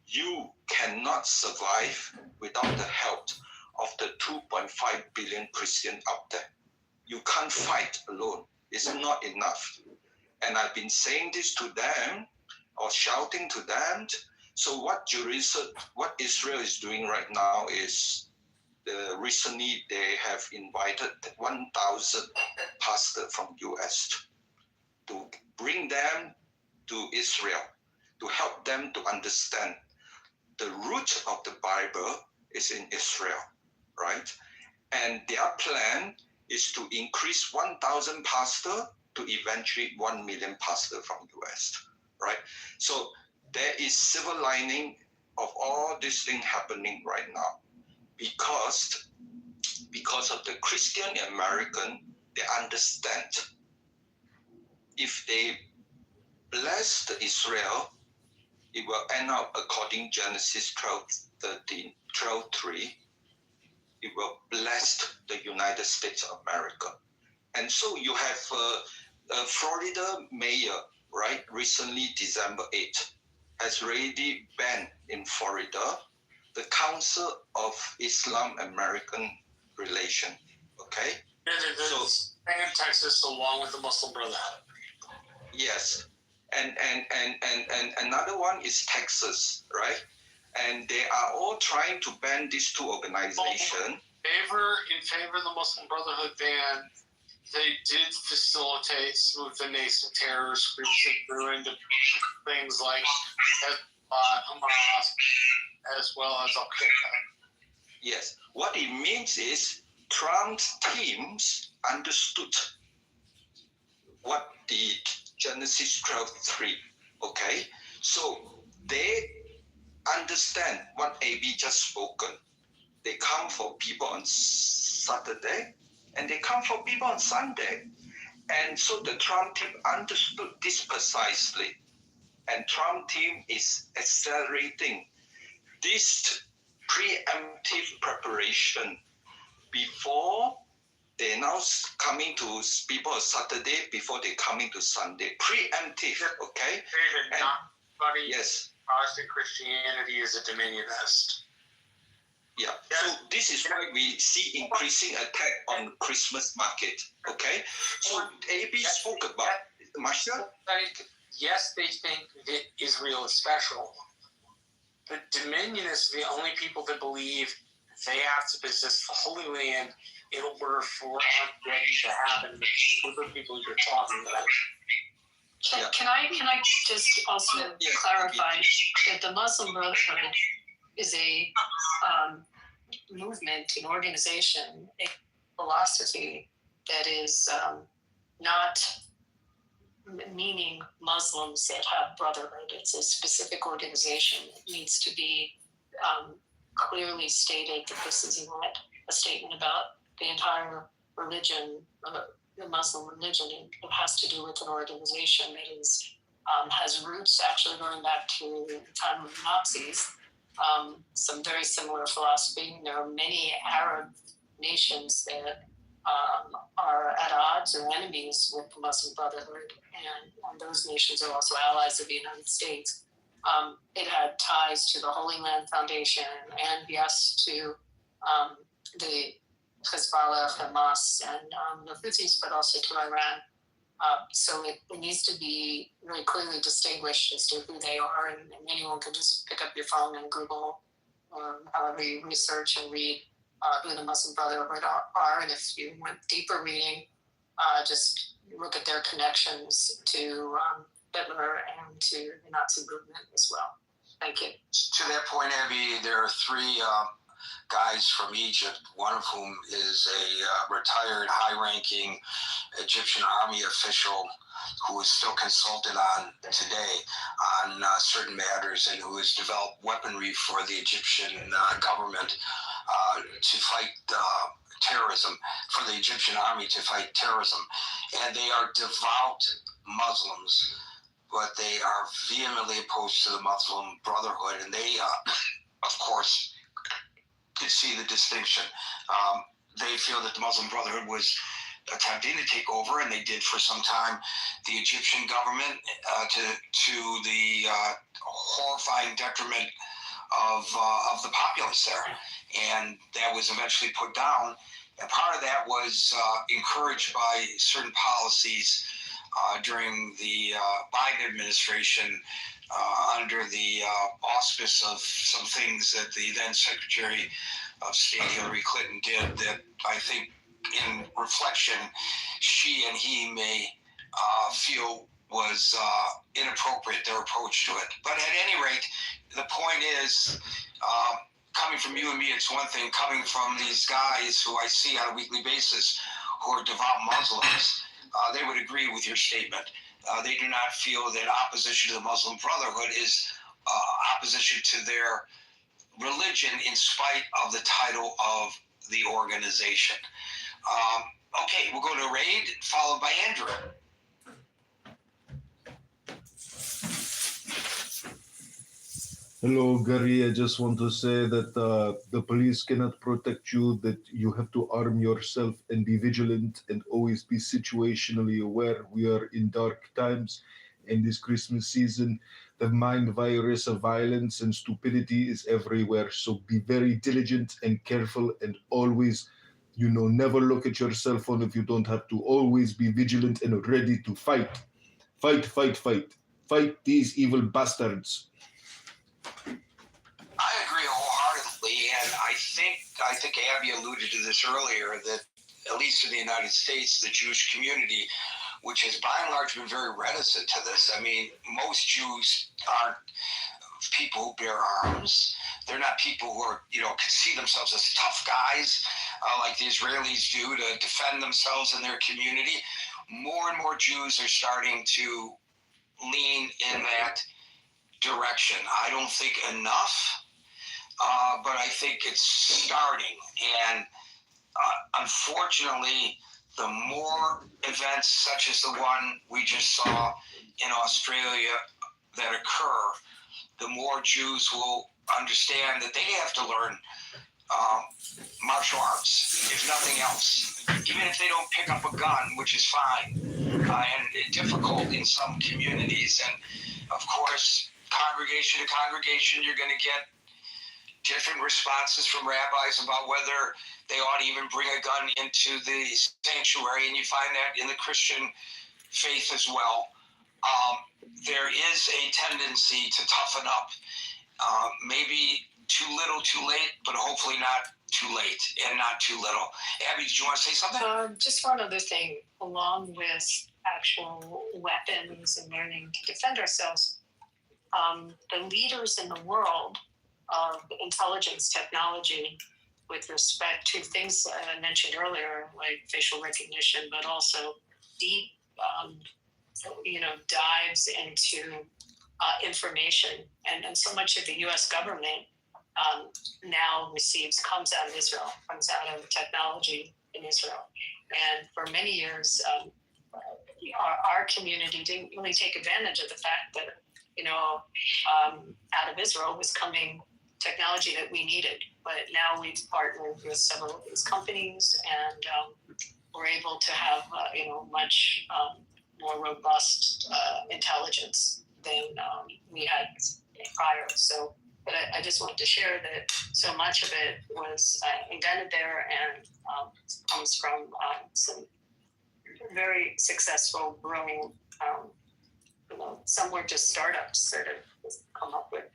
You cannot survive without the help of the 2.5 billion Christians out there. You can't fight alone. It's not enough. And I've been saying this to them or shouting to them. So what Israel is doing right now is recently they have invited 1,000 pastors from US to bring them to Israel, to help them to understand the root of the Bible is in Israel, right? And their plan is to increase 1,000 pastors to eventually 1 million pastors from US, right? So there is silver lining of all this thing happening right now because of the Christian American, they understand if they bless the Israel, it will end up according Genesis 12:3, it will bless the United States of America. And so you have a Florida mayor, right? Recently, December 8th, has already banned in Florida the Council of Islam American Relation. Okay.
So and Texas along with the Muslim Brotherhood.
Yes, and another one is Texas, right? And they are all trying to ban these two organizations.
In favor of the Muslim Brotherhood ban, they did facilitate some of the nascent terrorist groups that grew into things like Hamas, as well as Al Qaeda.
Yes, what it means is Trump's teams understood what the Genesis 12:3. Okay, so they understand what AB just spoken. They come for people on Saturday and they come for people on Sunday. And so the Trump team understood this precisely. And Trump team is accelerating this preemptive preparation before they now coming to people on Saturday, before they coming to Sunday. Preemptive, okay?
David, not everybody.
Yes.
Protestant Christianity is a dominionist.
Yeah. So this is why we see increasing attack on Christmas market. Okay. So AB spoke about Marshall.
Yes, they think that Israel is special, but dominionists are the only people that believe they have to possess the Holy Land in order for Armageddon to happen. The people you're talking about.
Can I just also clarify that the Muslim Brotherhood is a movement, an organization, a philosophy that is not meaning Muslims that have brotherhood. It's a specific organization. It needs to be clearly stated that this is not a statement about the entire religion, the Muslim religion. It has to do with an organization that is has roots actually going back to the time of the Nazis. Some very similar philosophy. There are many Arab nations that are at odds or enemies with the Muslim Brotherhood, and those nations are also allies of the United States. It had ties to the Holy Land Foundation and yes to the Hezbollah, Hamas, and the Houthis, but also to Iran. So it needs to be really clearly distinguished as to who they are, and anyone can just pick up your phone and Google, however you research and read who the Muslim Brotherhood are. And if you want deeper reading, just look at their connections to Hitler and to the Nazi movement as well. Thank you.
To that point, Abby, there are three guys from Egypt, one of whom is a retired high-ranking Egyptian army official who is still consulted on today on certain matters and who has developed weaponry for the Egyptian government to fight terrorism, for the Egyptian army to fight terrorism. And they are devout Muslims, but they are vehemently opposed to the Muslim Brotherhood, and they, of course, could see the distinction. They feel that the Muslim Brotherhood was attempting to take over, and they did for some time, the Egyptian government to the horrifying detriment of the populace there. And that was eventually put down. And part of that was encouraged by certain policies during the Biden administration under the auspice of some things that the then Secretary of State Hillary Clinton did that I think in reflection she and he may feel was inappropriate, their approach to it. But at any rate, the point is, coming from you and me, it's one thing. Coming from these guys who I see on a weekly basis who are devout Muslims, they would agree with your statement. They do not feel that opposition to the Muslim Brotherhood is opposition to their religion in spite of the title of the organization. Okay, we'll go to Raid, followed by Andrew.
Hello, Gary. I just want to say that the police cannot protect you, that you have to arm yourself and be vigilant and always be situationally aware. We are in dark times,
In this Christmas season, the mind virus of violence and stupidity is everywhere. So be very diligent and careful, and always, never look at your cell phone if you don't have to. Always be vigilant and ready to fight. Fight, fight, fight. Fight these evil bastards.
I agree wholeheartedly, and I think Abby alluded to this earlier, that at least in the United States, the Jewish community, which has by and large been very reticent to this. I mean, most Jews aren't people who bear arms. They're not people who are, can see themselves as tough guys like the Israelis do to defend themselves and their community. More and more Jews are starting to lean in that direction. I don't think enough, but I think it's starting. And unfortunately, the more events such as the one we just saw in Australia that occur, the more Jews will understand that they have to learn martial arts, if nothing else. Even if they don't pick up a gun, which is fine, and difficult in some communities. And of course, congregation to congregation, you're going to get different responses from rabbis about whether they ought to even bring a gun into the sanctuary, and you find that in the Christian faith as well. There is a tendency to toughen up. Maybe too little, too late, but hopefully not too late and not too little. Abby, did you want to say something?
Just one other thing, along with actual weapons and learning to defend ourselves. The leaders in the world of intelligence technology with respect to things that I mentioned earlier, like facial recognition, but also deep, dives into information. And so much of the U.S. government now comes out of Israel, comes out of technology in Israel. And for many years, our community didn't really take advantage of the fact that, out of Israel was coming technology that we needed. But now we've partnered with several of these companies, and we're able to have, much more robust intelligence than we had prior. So, but I just wanted to share that so much of it was invented there and comes from some very successful, growing, some were just startups that have come up with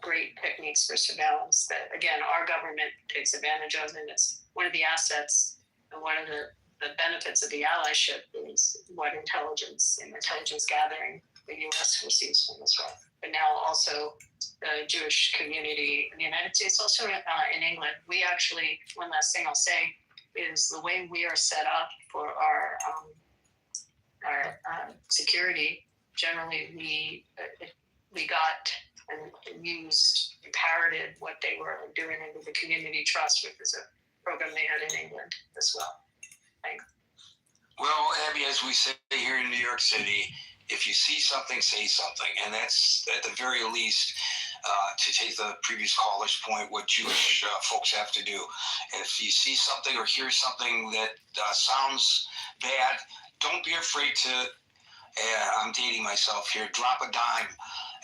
great techniques for surveillance that, again, our government takes advantage of, and it's one of the assets and one of the benefits of the allyship is what intelligence and intelligence gathering the U.S. receives from Israel. But now also the Jewish community in the United States, also in England. We actually, one last thing I'll say, is the way we are set up for our security. Generally, we got and used, parroted what they were doing into the community trust, which is a program they had in England as well. Thanks.
Well, Abby, as we say here in New York City, if you see something, say something. And that's, at the very least, to take the previous caller's point, what Jewish folks have to do. And if you see something or hear something that sounds bad, don't be afraid to, I'm dating myself here, drop a dime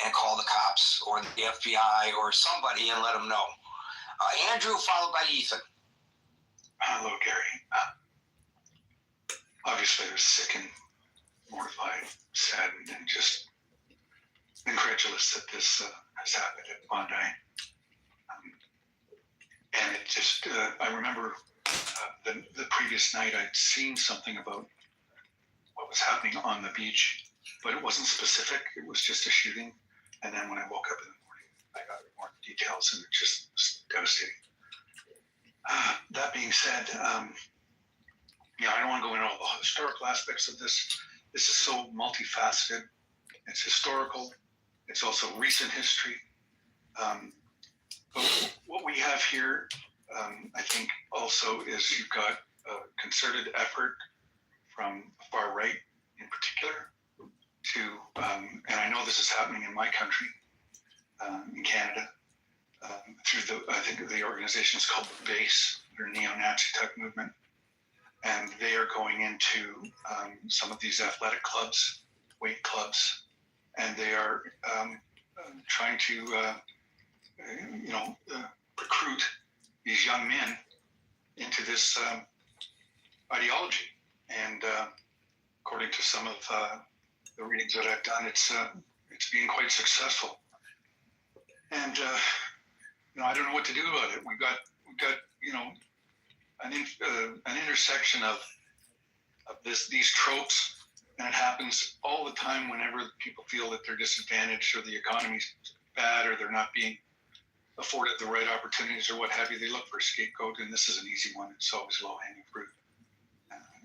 and call the cops or the FBI or somebody and let them know. Andrew, followed by Ethan.
Hello, Gary. Obviously, I was sick and mortified, saddened, and just incredulous that this has happened at Bondi. And it just, I remember the previous night I'd seen something about what was happening on the beach, but it wasn't specific. It was just a shooting. And then when I woke up in the morning, I got more details, and it just was devastating. That being said, I don't want to go into all the historical aspects of this. This is so multifaceted. It's historical. It's also recent history. But what we have here, I think, also is you've got a concerted effort from far right, in particular, to, and I know this is happening in my country, in Canada, through I think the organization is called The Base, they're a neo-Nazi type movement. And they are going into some of these athletic clubs weight clubs, and they are trying to, recruit these young men into this ideology. And according to some of the readings that I've done, it's being quite successful. And I don't know what to do about it. We've got an intersection of these tropes, and it happens all the time whenever people feel that they're disadvantaged or the economy's bad or they're not being afforded the right opportunities or what have you. They look for a scapegoat, and this is an easy one. It's always low-hanging fruit.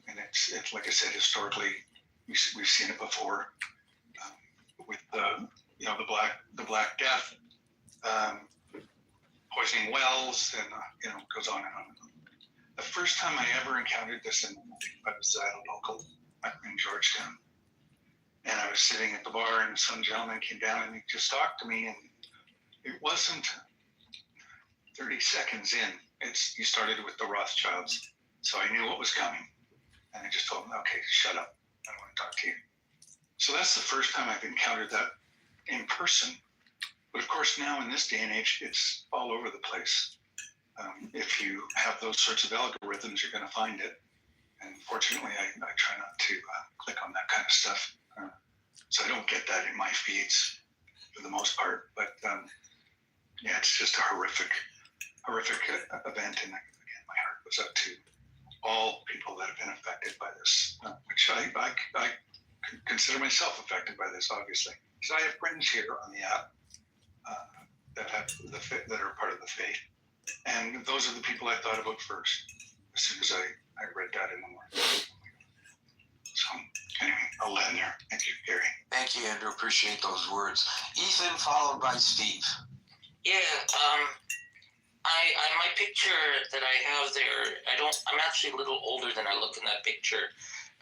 And it's like I said, historically, we've seen it before with the Black Death, poisoning wells, and it goes on and on and on. The first time I ever encountered this, I was at a local in Georgetown, and I was sitting at the bar, and some gentleman came down and he just talked to me, and it wasn't 30 seconds in. He started with the Rothschilds, so I knew what was coming, and I just told him, "Okay, shut up. I don't want to talk to you." So that's the first time I've encountered that in person. But of course, now in this day and age, it's all over the place. If you have those sorts of algorithms, you're going to find it. And fortunately, I try not to click on that kind of stuff. So I don't get that in my feeds for the most part. But yeah, it's just a horrific event. And again, my heart goes out to all people that have been affected by this, which I consider myself affected by this, obviously. Because I have friends here on the app that are part of the faith. And those are the people I thought about first as soon as I read that in the morning. So anyway, I'll land there. Thank you, Gary.
Thank you, Andrew. Appreciate those words. Ethan, followed by Steve.
Yeah, my picture that I have there, I'm actually a little older than I look in that picture.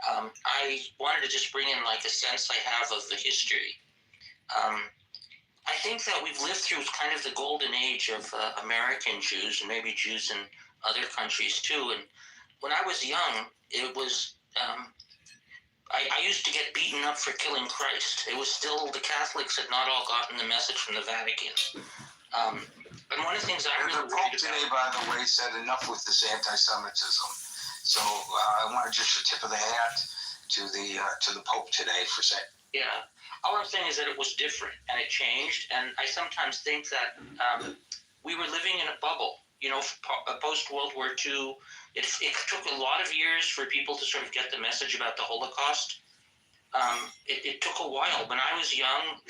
I wanted to just bring in like a sense I have of the history. I think that we've lived through kind of the golden age of American Jews and maybe Jews in other countries too. And when I was young, it was, I used to get beaten up for killing Christ. It was still, the Catholics had not all gotten the message from the Vatican. And one of the things I really
the Pope today, by the way, said enough with this anti-Semitism. So I want to just a tip of the hat to the Pope today for saying.
Yeah. All I'm saying is that it was different and it changed. And I sometimes think that we were living in a bubble. Post-World War II, it took a lot of years for people to sort of get the message about the Holocaust. It took a while. When I was young,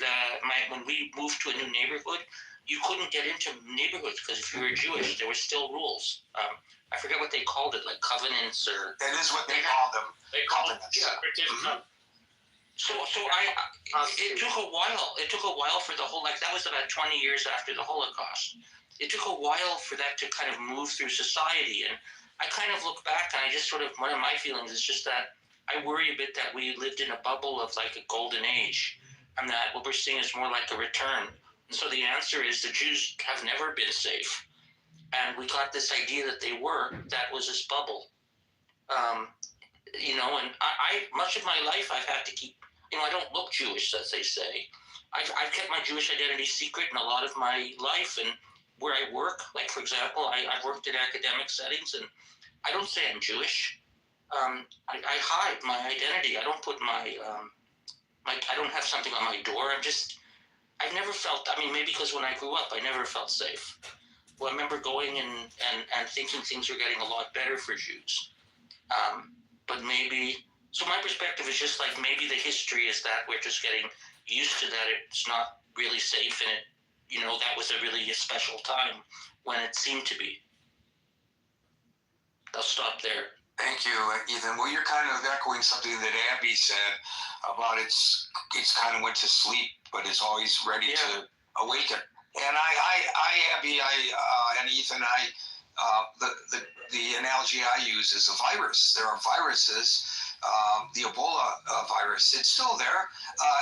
when we moved to a new neighborhood, you couldn't get into neighborhoods because if you were Jewish, there were still rules. I forget what they called it, like covenants or...
That is what they called them.
They called them, yeah. So it took a while. It took a while for the whole, that was about 20 years after the Holocaust. It took a while for that to kind of move through society. And I kind of look back and I just sort of, one of my feelings is just that I worry a bit that we lived in a bubble of like a golden age and that what we're seeing is more like a return. And so the answer is the Jews have never been safe. And we got this idea that they were, that was this bubble. And I much of my life I've had to keep, I don't look Jewish, as they say. I've kept my Jewish identity secret in a lot of my life and where I work. Like, for example, I've worked in academic settings and I don't say I'm Jewish. I hide my identity. I don't put I don't have something on my door. I've never felt, maybe because when I grew up, I never felt safe. Well, I remember going and thinking things were getting a lot better for Jews. But maybe, so my perspective is just like maybe the history is that we're just getting used to that it's not really safe and that was a really special time when it seemed to be. I'll stop there.
Thank you, Ethan. Well, you're kind of echoing something that Abby said about it's kind of went to sleep, but it's always ready to awaken. And Abby, and Ethan, the analogy I use is a virus. There are viruses. The Ebola virus, it's still there.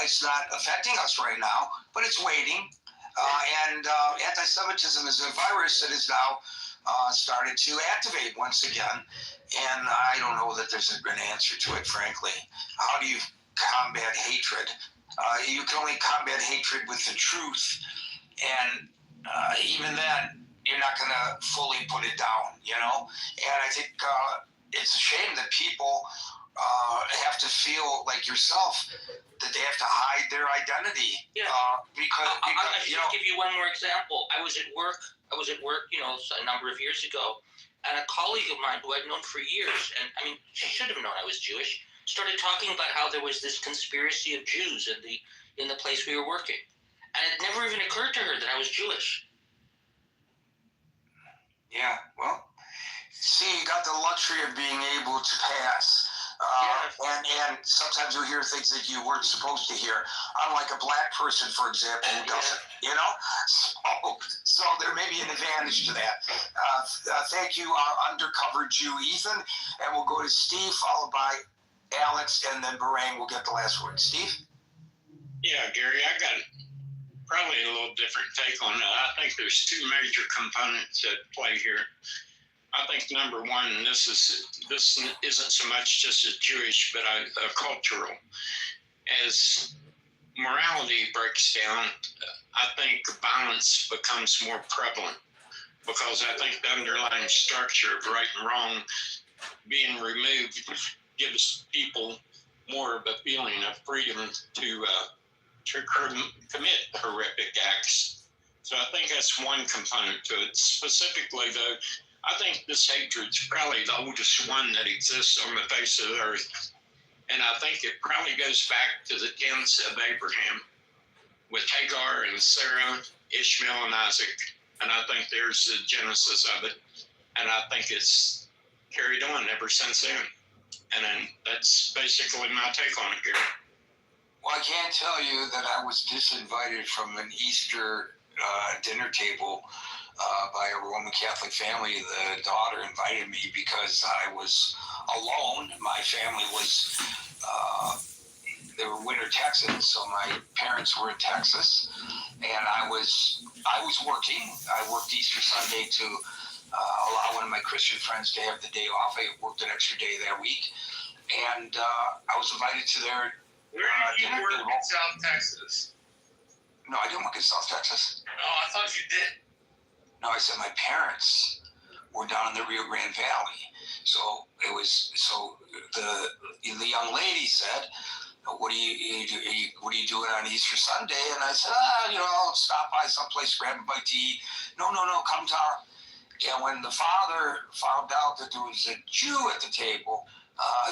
It's not affecting us right now, but it's waiting. And anti-Semitism is a virus that is now started to activate once again. And I don't know that there's an answer to it, frankly. How do you combat hatred. You can only combat hatred with the truth, and even then, you're not going to fully put it down, you know? And I think it's a shame that people have to feel like yourself, that they have to hide their identity.
Yeah.
Because
I
you
should
know,
give you one more example. I was at work, a number of years ago, and a colleague of mine who I'd known for years, and I mean, she should have known I was Jewish, started talking about how there was this conspiracy of Jews in the place we were working. And it never even occurred to her that I was Jewish.
yeah, well, see, you got the luxury of being able to pass. And sometimes you hear things that you weren't supposed to hear, unlike a black person, for example, who doesn't, you know? So there may be an advantage to that. Thank you, undercover Jew Ethan, and we'll go to Steve, followed by Alex, and then Barang will get the last word. Steve?
Yeah, Gary, I got probably a little different take on that. I think there's two major components at play here. I think number one, and this isn't so much just a Jewish, but a cultural. As morality breaks down, I think violence becomes more prevalent, because I think the underlying structure of right and wrong being removed gives people more of a feeling of freedom to commit horrific acts. So I think that's one component to it. Specifically, though, I think this hatred's probably the oldest one that exists on the face of the earth. And I think it probably goes back to the tents of Abraham with Hagar and Sarah, Ishmael and Isaac. And I think there's the genesis of it. And I think it's carried on ever since then. And then that's basically my take on it, Gary.
Well, I can't tell you that I was disinvited from an Easter dinner table by a Roman Catholic family. The daughter invited me because I was alone. My family was, they were winter Texans, so my parents were in Texas, and I was working. I worked Easter Sunday to allow one of my Christian friends to have the day off. I worked an extra day that week, and I was invited to their
Where did you work in South Texas?
No, I didn't work in South Texas.
Oh, I thought you did.
No, I said my parents were down in the Rio Grande Valley. So it was. So the young lady said, "What are you doing on Easter Sunday?" And I said, I'll stop by someplace, grab a bite to eat. No, come down. And when the father found out that there was a Jew at the table,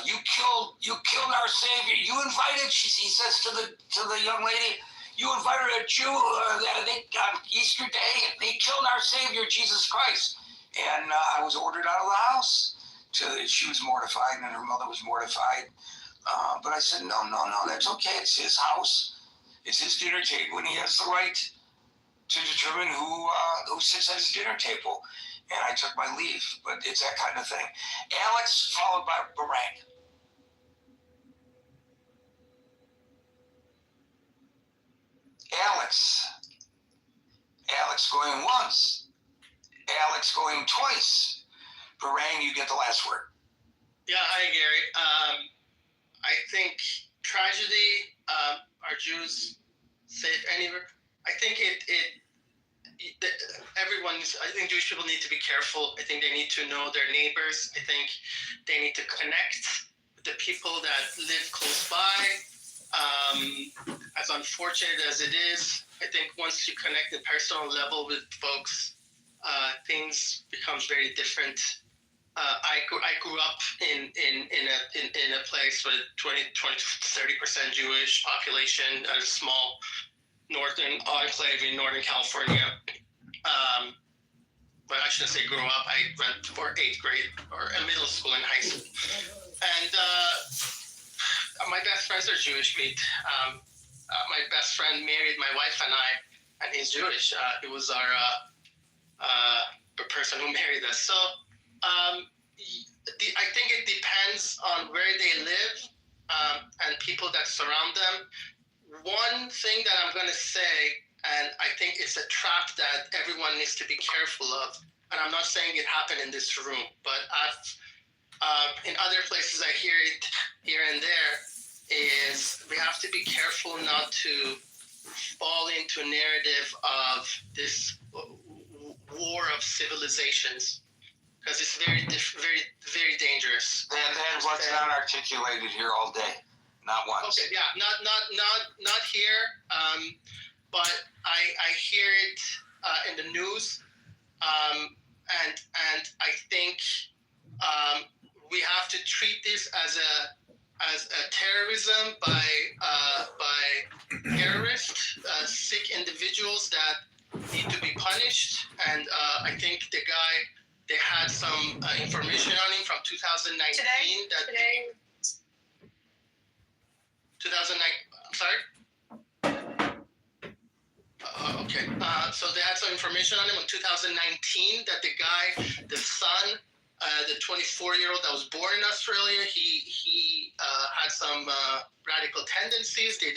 you killed our Savior. You invited, he says to the young lady, you invited a Jew on Easter Day, and they killed our Savior, Jesus Christ. And I was ordered out of the house. She was mortified, and her mother was mortified. But I said, no, that's okay. It's his house. It's his dinner table, and he has the right to determine who sits at his dinner table. And I took my leave, but it's that kind of thing. Alex, followed by Barang. Alex going once. Alex going twice. Barang, you get the last word.
Yeah, hi, Gary. I think tragedy, are Jews safe anywhere? I think I think Jewish people need to be careful. I think they need to know their neighbors. I think they need to connect with the people that live close by. As unfortunate as it is, I think once you connect at personal level with folks, things becomes very different. I grew up in a place with 30% Jewish population, a small northern enclave in Northern California. But I shouldn't say grew up. I went for 8th grade or middle school and high school. And my best friends are Jewish. My best friend married my wife and I, and he's Jewish. He was the person who married us. So I think it depends on where they live and people that surround them. One thing that I'm going to say, and I think it's a trap that everyone needs to be careful of, and I'm not saying it happened in this room, but in other places I hear it here and there, is we have to be careful not to fall into a narrative of this war of civilizations, because it's very dangerous.
That was not articulated here all day, not once.
Okay, yeah, not here, but I hear it in the news, and I think we have to treat this as a terrorism by terrorists, sick individuals that need to be punished. And I think the guy, they had some information on him from 2019
Today.
2009. I'm sorry. Okay. So they had some information on him in 2019 that the guy, the son, the 24-year-old that was born in Australia, he had some radical tendencies. They